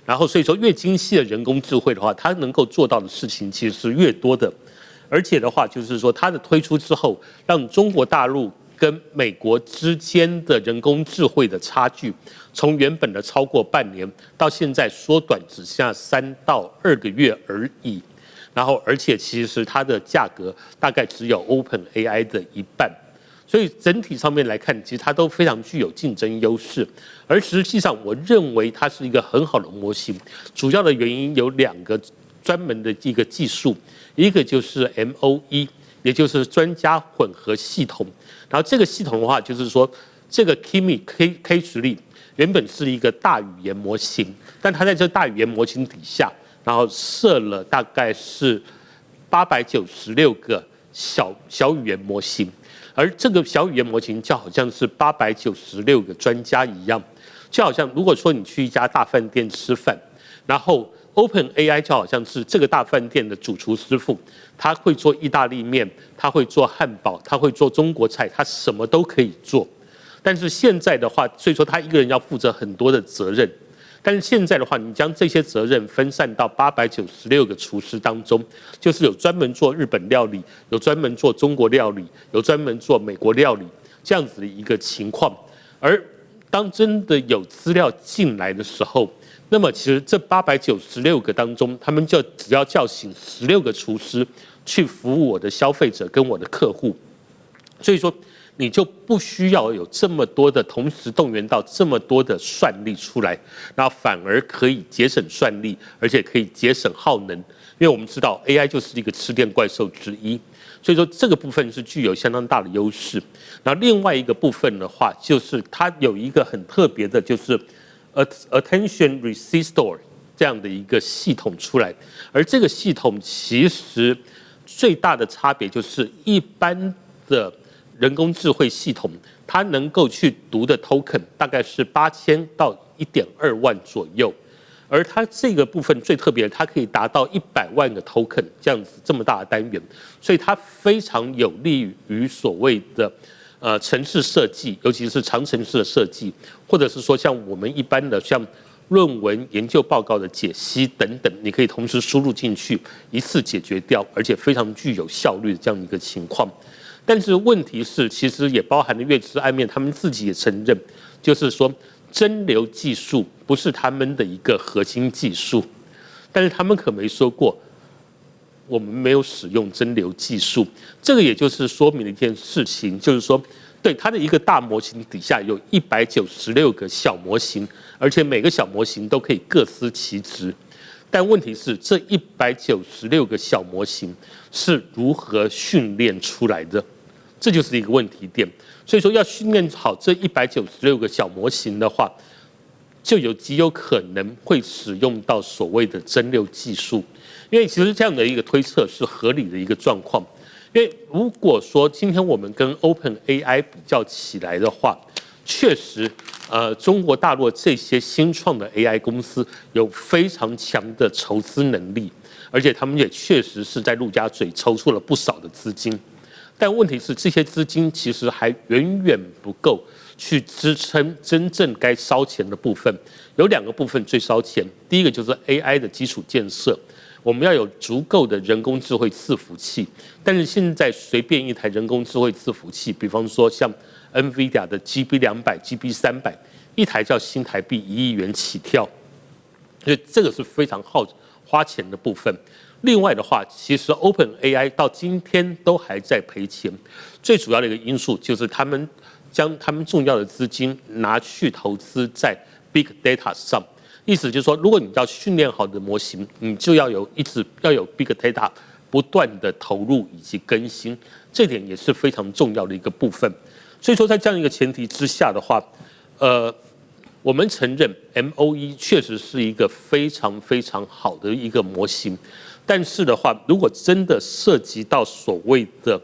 然後所以說，越精細的人工智慧的話，它能夠做到的事情其實是越多的。而且的話，就是說它的推出之後，讓中國大陸跟美國之間的人工智慧的差距，從原本的超過半年，到現在縮短只剩下3到2個月而已。然後，而且其實它的價格大概只有 OpenAI 的1半。所以整體上面來看，其實它都非常具有競爭優勢。而實際上，我認為它是一個很好的模型。主要的原因有2個專門的一個技術，一個就是 MOE， 也就是專家混合系統。然後這個系統的話，就是說這個 Kimi K10 原本是一個大語言模型，但它在這大語言模型底下，然後設了大概是896個小語言模型。而這個小語言模型就好像是896個專家一樣，就好像如果說你去一家大飯店吃飯，然後 OpenAI 就好像是這個大飯店的主廚師傅，他會做意大利麵，他會做漢堡，他會做中國菜，他什麼都可以做。但是現在的話，所以說他一個人要負責很多的責任。但是現在的話，你將這些責任分散到896個廚師當中，就是有專門做日本料理，有專門做中國料理，有專門做美國料理，這樣子的一個情況。而當真的有資料進來的時候，那麼其實這896個當中，他們就只要叫醒16個廚師去服務我的消費者跟我的客戶，所以說你就不需要有這麼多的同時動員到這麼多的算力出來，然後反而可以節省算力，而且可以節省耗能。因為我們知道 AI 就是一個吃電怪獸之一，所以說這個部分是具有相當大的優勢。然後另外一個部分的話，就是它有一個很特別的，就是 Attention Resistor 這樣的一個系統出來，而這個系統其實最大的差別就是一般的人工智慧系統，它能夠去讀的 token 大概是8000到1.2萬左右，而它這個部分最特別的，它可以達到100萬個 token 這樣子這麼大的單元，所以它非常有利於所謂的程式設計，尤其是長程式的設計，或者是說像我們一般的像論文研究報告的解析等等，你可以同時輸入進去，一次解決掉，而且非常具有效率的這樣一個情況。但是問題是，其實也包含了月之暗面，他們自己也承認，就是說真流技術不是他們的一個核心技術，但是他們可沒說過我們沒有使用真流技術。這個也就是說明了一件事情，就是說，對它的一個大模型底下有196個小模型，而且每個小模型都可以各司其職。但問題是，這196個小模型是如何訓練出來的？這就是一個問題點。所以說，要訓練好這196個小模型的話，就極有可能會使用到所謂的真流技術。因為其實這樣的一個推測是合理的一個狀況。因為如果說今天我們跟 OpenAI 比較起來的話，確實，中國大陸這些新創的 AI 公司有非常強的籌資能力，而且他們也確實是在陸家嘴籌出了不少的資金。但問題是，這些資金其實還遠遠不夠去支撐真正該燒錢的部分。有2個部分最燒錢，第一個就是 AI 的基礎建設，我們要有足夠的人工智慧伺服器。但是現在隨便一台人工智慧伺服器，比方說像 NVIDIA 的 GB200、GB300，一台叫新台幣1億元起跳，所以這個是非常花錢的部分。另外的話，其實 OpenAI 到今天都還在賠錢，最主要的一個因素就是他們將他們重要的資金拿去投資在 Big Data 上，意思就是說，如果你要訓練好的模型，你就要有Big Data 不斷的投入以及更新，這點也是非常重要的一個部分。所以說，在這樣一個前提之下的話，我們承認 MOE 確實是一個非常非常好的一個模型。但是的話，如果真的涉及到所謂的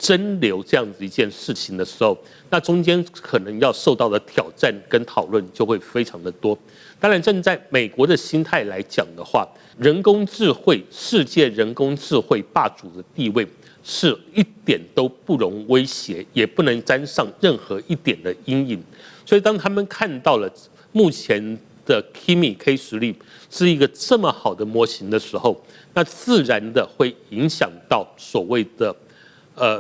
爭流這樣子一件事情的時候，那中間可能要受到的挑戰跟討論就會非常的多。當然，站在美國的心態來講的話，人工智慧世界人工智慧霸主的地位是一點都不容威脅，也不能沾上任何一點的陰影。所以，當他們看到了目前的 Kimi K16是一個這麼好的模型的時候，那自然的會影響到所謂的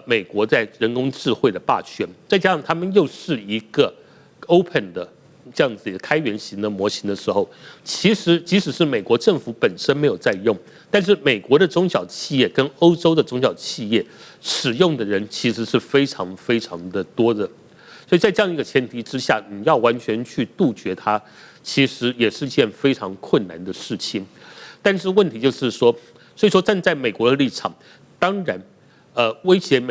美國在人工智慧的霸權，再加上他們又是一個 open 的這樣子的開源型的模型的時候，其實即使是美國政府本身沒有在用，但是美國的中小企業跟歐洲的中小企業使用的人其實是非常非常的多的。所以在這樣一個前提之下，你要完全去杜絕它，其實也是件非常困難的事情。但是問題就是說，所以說站在美國的立場，當然，威脅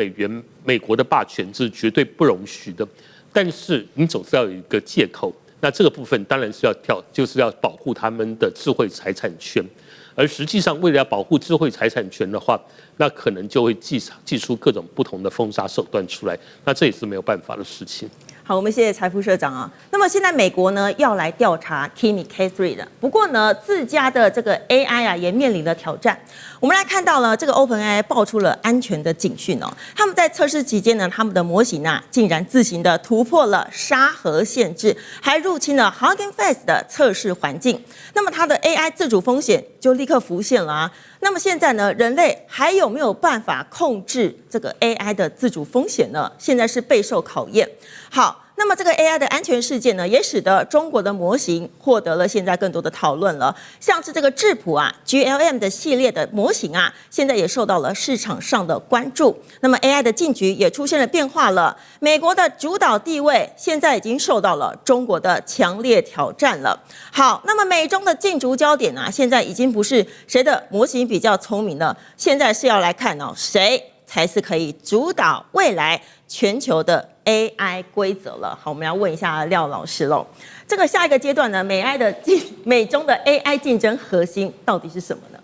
美國的霸權是絕對不容許的。但是你總是要有一個借口，那這個部分當然是就是要保護他們的智慧財產權。而實際上，為了要保護智慧財產權的話，那可能就會祭出各種不同的封殺手段出來，那這也是沒有辦法的事情。好，我們謝謝柴副社長啊。那麼現在美國呢要來調查 Kimi K3 的，不過呢自家的這個 AI 啊也面臨了挑戰。我們來看到了這個 OpenAI 爆出了安全的警訊哦，他們在測試期間呢，他們的模型啊竟然自行的突破了沙盒限制，還入侵了 Hugging Face 的測試環境。那麼它的 AI 自主風險就立刻浮現了啊。那麼現在呢，人類還有沒有辦法控制這個 AI 的自主風險呢？現在是備受考驗。好，那麼這個 AI 的安全事件呢，也使得中國的模型獲得了現在更多的討論了。像是這個智譜啊 GLM 的系列的模型啊，現在也受到了市場上的關注。那麼 AI 的禁局也出現了变化了，美國的主導地位現在已經受到了中國的強烈挑戰了。好，那麼美中的競逐焦點啊，現在已經不是誰的模型比較聰明了，現在是要來看哦，誰才是可以主導未来全球的 AI 規則了。好，我們要問一下廖老師嘍。這個下一個階段呢，美中的 AI 競爭核心到底是什麼呢？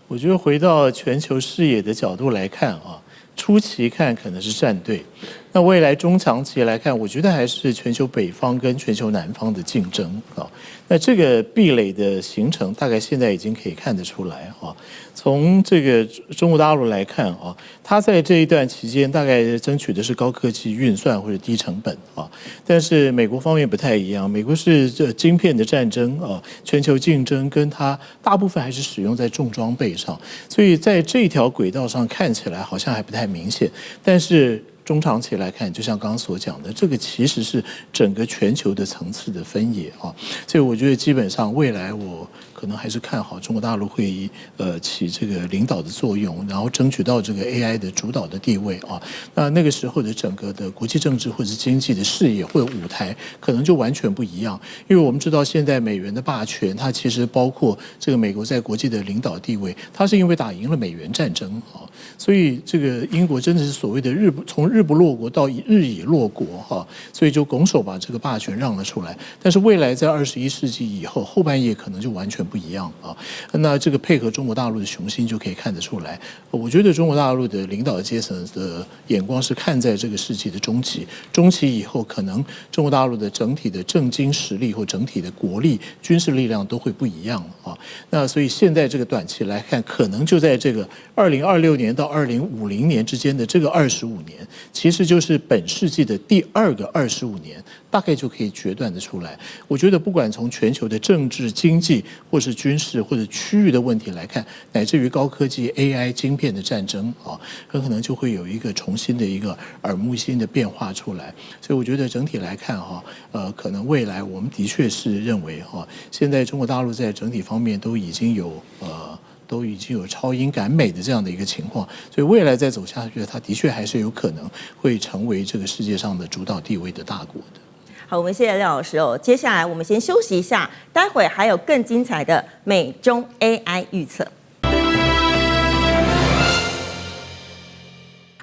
我覺得回到全球視野的角度來看啊，初期看可能是戰隊，那未來中長期來看，我覺得還是全球北方跟全球南方的競爭啊。那這個壁壘的形成，大概現在已經可以看得出来啊。從這個中國大陸來看啊，它在這一段期間大概爭取的是高科技運算或者低成本啊，但是美國方面不太一樣，美國是這晶片的戰爭啊，全球競爭跟它大部分還是使用在重裝備上，所以在這條軌道上看起來好像還不太明顯，但是中長期來看，就像剛剛所講的，這個其實是整個全球的層次的分野啊，所以我覺得基本上未來我可能還是看好中國大陸會起這個領導的作用，然後爭取到這個 AI 的主導的地位啊。那個時候的整個的國際政治或者是經濟的視野或者舞台，可能就完全不一樣。因為我們知道現在美元的霸權，它其實包括這個美國在國際的領導地位，它是因為打贏了美元戰爭啊，所以這個英國真的是所謂的從日不落國到日已落國哈，所以就拱手把這個霸權讓了出來。但是未來在21世紀以後，後半葉可能就完全不一樣啊。那這個配合中國大陸的雄心就可以看得出來。我覺得中國大陸的領導階層的眼光是看在這個世紀的中期，中期以後可能中國大陸的整體的政經實力或整體的國力、軍事力量都會不一樣啊。那所以現在這個短期來看，可能就在這個2026年到2050年之間的這個25年。其實就是本世紀的第2個25年，大概就可以決斷得出來。我覺得不管從全球的政治、經濟，或是軍事或者區域的問題來看，乃至於高科技 AI 晶片的戰爭啊，很可能就會有一個重新的一個耳目一新的變化出來。所以我覺得整體來看哈，可能未來我們的確是認為哈，現在中國大陸在整體方面都已經有超英趕美的這樣的一個情況，所以未來再走下去，它的確還是有可能會成為這個世界上的主導地位的大國的。好，我們謝謝廖老師哦。接下來我們先休息一下，待會還有更精彩的美中 AI 預測。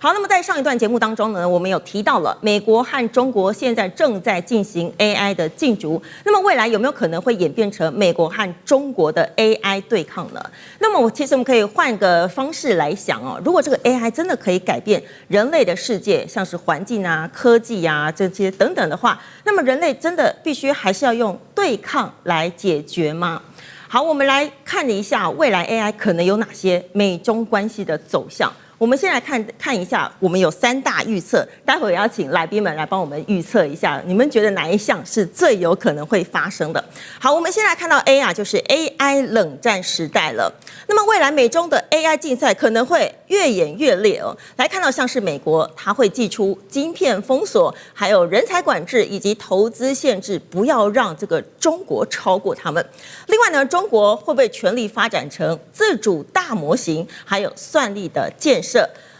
好，那麼在上一段節目當中呢，我們有提到了美國和中國現在正在進行 AI 的競逐，那麼未來有沒有可能會演變成美國和中國的 AI 對抗呢？那麼我們可以換個方式來想哦，如果這個 AI 真的可以改變人類的世界，像是環境啊、科技啊這些等等的話，那麼人類真的必須還是要用對抗來解決嗎？好，我們來看一下未來 AI 可能有哪些美中關係的走向。我們先來看一下，我們有3大預測，待會也要請來賓們來幫我們預測一下，你們覺得哪一項是最有可能會發生的？好，我們先來看到 A 啊，就是 AI 冷戰時代了。那麼未來美中的 AI 競賽可能會越演越烈哦。來看到像是美國，它會祭出晶片封鎖，還有人才管制以及投資限制，不要讓這個中國超過他們。另外呢，中國會不會全力發展成自主大模型，還有算力的建設？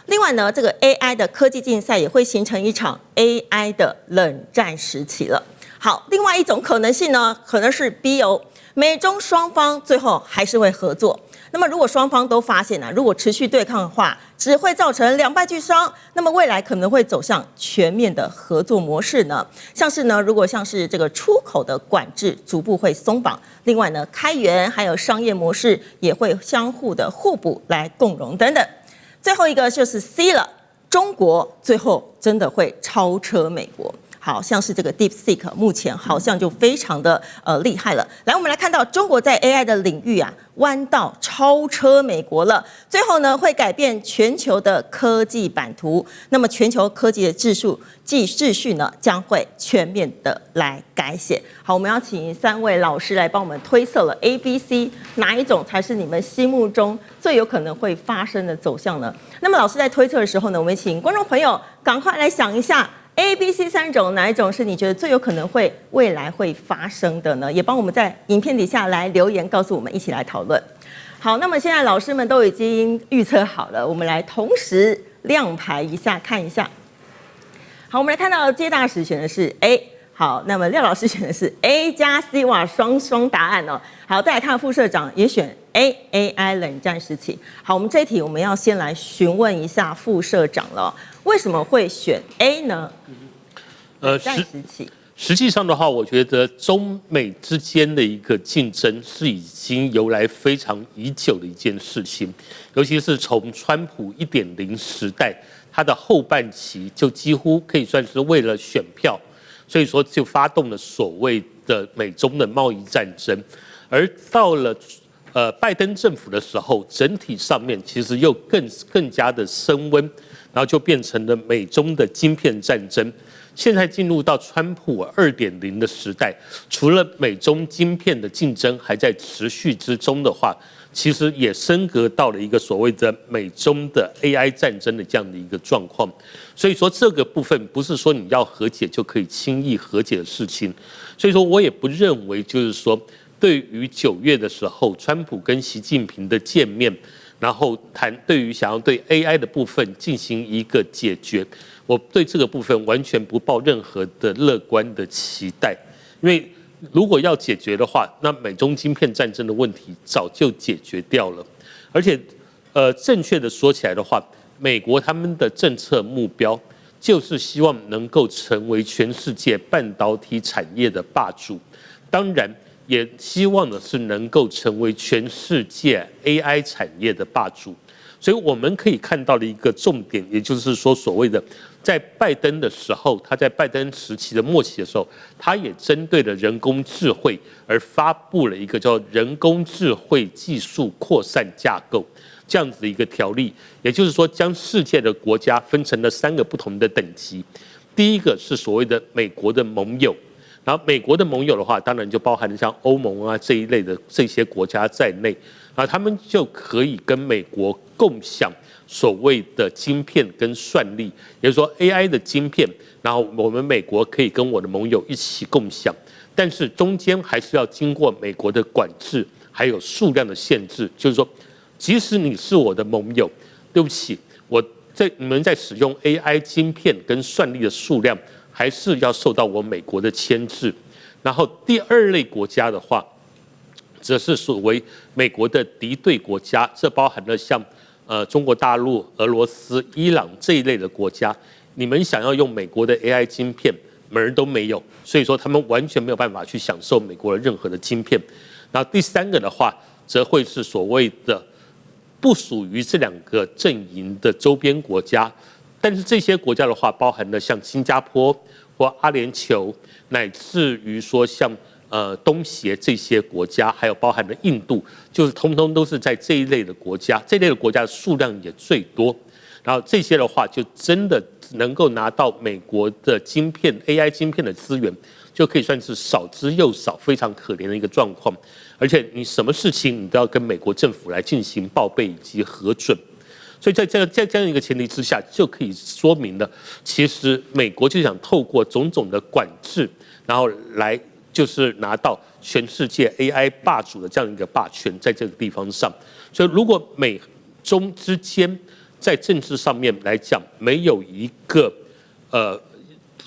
另外呢，這個 AI 的科技競賽也會形成一場 AI 的冷戰時期了。好，另外一種可能性呢，可能是 B 哦，美中雙方最後還是會合作。那麼如果雙方都發現如果持續對抗的話，只會造成2敗俱傷。那麼未來可能會走向全面的合作模式呢？像是呢，如果像是这個出口的管制逐步會鬆綁，另外呢，開源還有商業模式也會相互的互補來共榮等等。最後一個就是 C 了，中國最後真的會超車美國。好像是這個 DeepSeek 目前好像就非常的厲害了。來，我們來看到中國在 AI 的領域彎道超車美國了。最後呢，會改變全球的科技版圖。那麼全球科技的秩序呢，將會全面的來改寫。好，我們要請3位老師來幫我們推測了 A、B、C 哪一種才是你們心目中最有可能會發生的走向呢？那麼老師在推測的時候呢，我們請觀眾朋友趕快來想一下。A、B、C 3種，哪一種是你覺得最有可能會未來會發生的呢？也幫我們在影片底下來留言，告訴我們，一起來討論。好，那麼現在老師們都已經預測好了，我們來同時亮牌一下，看一下。好，我們來看到接大使選的是 A。好，那麼廖老師選的是 A 加 C， 哇，雙答案哦。好，再來看副社長也選 AI 冷戰時期。好，我們這一題我們要先來詢問一下副社長了，為什麼會選 A 呢？冷戰時期。實際上的話，我覺得中美之間的一個競爭是已經由來非常已久的一件事情，尤其是從川普1.0時代，他的後半期就幾乎可以算是為了選票。所以說，就發動了所謂的美中的貿易戰爭，而到了拜登政府的時候，整體上面其實又更加的升溫，然後就變成了美中的晶片戰爭。現在進入到川普2.0的時代，除了美中晶片的競爭還在持續之中的話，其實也升格到了一個所謂的美中的 AI 戰爭的這樣的一個狀況。所以說這個部分不是說你要和解就可以輕易和解的事情。所以說我也不認為就是說對於9月的時候川普跟習近平的見面，然後談對於想要對 AI 的部分進行一個解決，我對這個部分完全不抱任何的樂觀的期待。因為如果要解決的話，那美中晶片戰爭的問題早就解決掉了。而且正確的說起來的話，美國他們的政策目標就是希望能夠成為全世界半導體產業的霸主，當然也希望的是能夠成為全世界 AI 產業的霸主。所以我們可以看到的一個重點，也就是說所謂的在拜登的時候，他在拜登時期的末期的時候，他也針對了人工智慧而發布了一個叫人工智慧技術擴散架構這樣子的一個條例，也就是說將世界的國家分成了3個不同的等級。第一個是所謂的美國的盟友，然後美國的盟友的話，當然就包含了像歐盟啊這一類的這些國家在內，然後他們就可以跟美國共享所謂的晶片跟算力，也就是說 AI 的晶片，然後我們美國可以跟我的盟友一起共享，但是中間還是要經過美國的管制，還有數量的限制，就是說，即使你是我的盟友，對不起，你們在使用 AI 晶片跟算力的數量，還是要受到我美國的牽制。然後第2類國家的話，則是所謂美國的敵對國家，這包含了像中國大陸、俄羅斯、伊朗這一類的國家，你們想要用美國的 AI 晶片，門兒都沒有，所以說他們完全沒有辦法去享受美國的任何的晶片。然後第三個的話，則會是所謂的不屬於這兩個陣營的周邊國家，但是這些國家的話，包含了像新加坡或阿聯酋，乃至於說像東協這些國家，還有包含了印度，就是通通都是在這一類的國家，這類的國家的數量也最多。然後这些的話，就真的能夠拿到美國的晶片 AI 晶片的資源，就可以算是少之又少，非常可憐的一個狀況。而且你什麼事情你都要跟美國政府來進行報備以及核准。所以在這樣一個前提之下，就可以說明了，其實美國就想透過種種的管制，然後來就是拿到全世界 AI 霸主的這樣一個霸權，在這個地方上。所以如果美中之間在政治上面來講沒有一個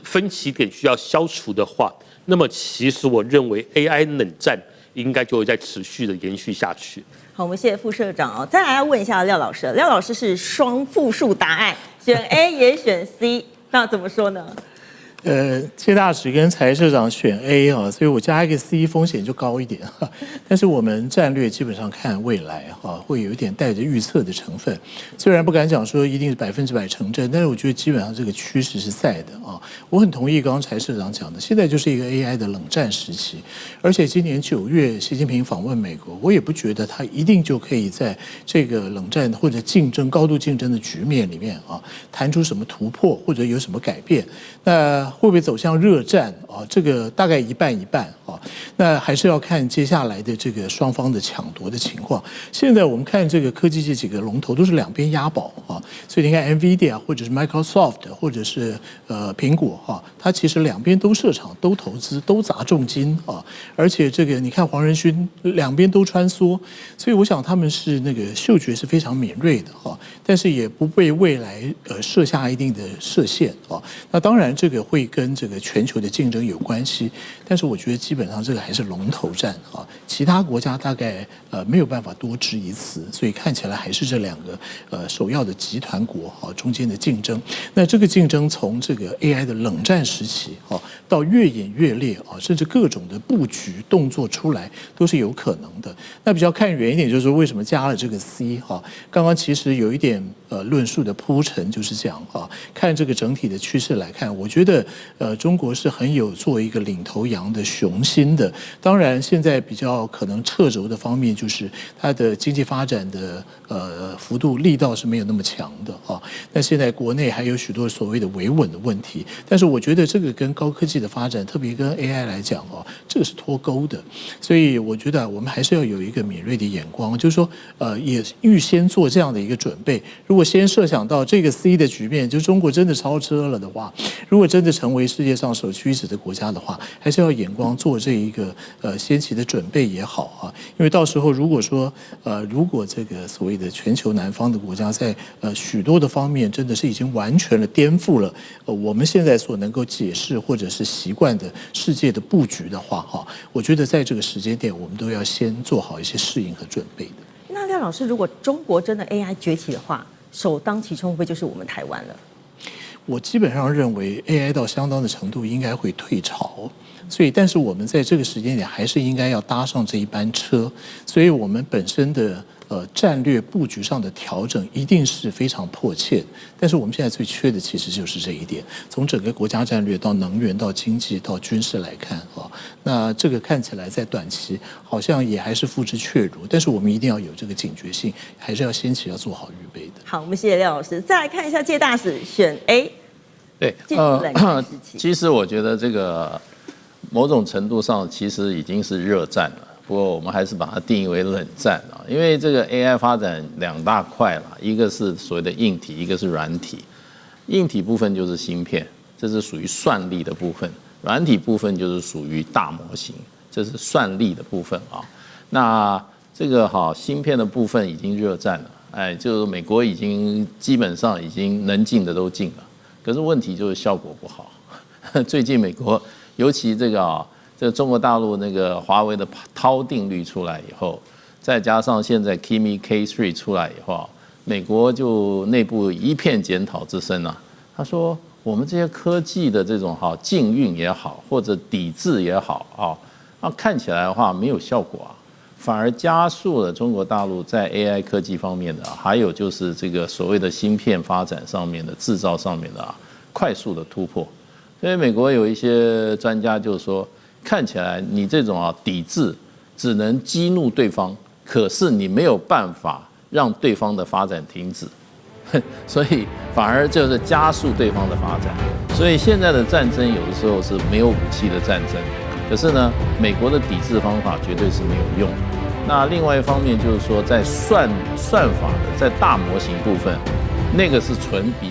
分歧點需要消除的話，那麼其實我認為 AI 冷戰應該就會再持續的延續下去。好，我們謝謝副社長哦。再來要問一下廖老師，廖老師是雙複數答案，選 A 也選 C， 那怎麼說呢？謝大使跟柴社長選 A 啊，所以我加一個 C 風險就高一點哈。但是我們戰略基本上看未來哈，會有一點帶着預測的成分。雖然不敢講說一定是100%成真，但是我覺得基本上這個趨勢是在的啊。我很同意剛剛柴社長講的，現在就是一個 AI 的冷戰時期，而且今年9月習近平訪問美國，我也不覺得他一定就可以在這個冷戰或者競爭高度競爭的局面裡面啊，談出什麼突破或者有什麼改變。那會不會走向熱戰啊？這個大概一半一半啊。那還是要看接下來的這個雙方的搶奪的情況。現在我們看這個科技這幾個龍頭都是兩邊押寶啊，所以你看 NVIDIA 或者是 Microsoft 或者是蘋果哈，它其實兩邊都設廠、都投資、都砸重金啊。而且這個你看黃仁勳兩邊都穿梭，所以我想他們是那個嗅覺是非常敏銳的哈，但是也不被未來設下一定的設限啊。那當然這個會跟這個全球的競爭有關係，但是我覺得基本上這個還是龍頭戰啊，其他國家大概沒有辦法多支一詞，所以看起來還是這兩個首要的集團國啊中間的競爭。那這個競爭從這個 AI 的冷戰時期啊到越演越烈啊，甚至各種的布局動作出來都是有可能的。那比較看遠一點，就是說為什麼加了這個 C 哈？剛剛其實有一點論述的鋪陳就是這樣啊，看這個整體的趨勢來看，我覺得中國是很有做一個領頭羊的雄心的。當然，現在比較可能掣肘的方面就是它的經濟發展的幅度力道是沒有那麼強的啊。那現在國內還有許多所謂的維穩的問題，但是我覺得這個跟高科技的發展，特別跟 AI 來講哦，這個是脫鈎的。所以我覺得我們還是要有一個敏銳的眼光，就是說也預先做這樣的一個準備。如果先設想到這個 C 的局面，就中國真的超車了的話，如果真的成為世界上首屈一指的國家的話，還是要眼光做這一個先期的準備也好啊。因為到時候如果說如果這個所謂的全球南方的國家在許多的方面真的是已經完全的顛覆了我們現在所能夠解釋或者是習慣的世界的布局的話哈，我覺得在這個時間點我們都要先做好一些適應和準備的。那廖老師，如果中國真的 AI 崛起的話，首當其衝會不會就是我們台灣了？我基本上認為 AI 到相當的程度應該會退潮，所以但是我們在這個時間點還是應該要搭上這一班車，所以我們本身的戰略布局上的調整一定是非常迫切，但是我們現在最缺的其實就是這一點。從整個國家戰略到能源到經濟到軍事來看啊，那這個看起來在短期好像也還是付之闕如，但是我們一定要有這個警覺性，還是要先期要做好預備的。好，我們謝謝廖老師。再來看一下謝大使選 A， 對，其實我覺得這個某種程度上其實已經是熱戰了。不過我們還是把它定義為冷戰啊，因為這個 AI 發展兩大塊啦，一個是所謂的硬體，一個是軟體。硬體部分就是芯片，這是屬於算力的部分；軟體部分就是屬於大模型，這是算力的部分啊。那這個芯片的部分已經熱戰了，哎，就是美國已經基本上已經能進的都進了，可是問題就是效果不好。最近美國尤其這個中國大陸那個華為的濤定律出來以後，再加上現在 Kimi K3 出來以後，美國就內部一片檢討之聲啊，他說我們這些科技的這種禁運也好，或者抵制也好看起來的話沒有效果啊，反而加速了中國大陸在 AI 科技方面的，還有就是這個所謂的芯片發展上面的製造上面的快速的突破。所以美國有一些專家就說，看起來你這種抵制只能激怒對方，可是你沒有辦法讓對方的發展停止，所以反而就是加速对方的发展。所以现在的战争有的时候是没有武器的战争，可是呢，美国的抵制方法绝对是没有用的。那另外一方面就是说，在算法的在大模型部分，那個是纯比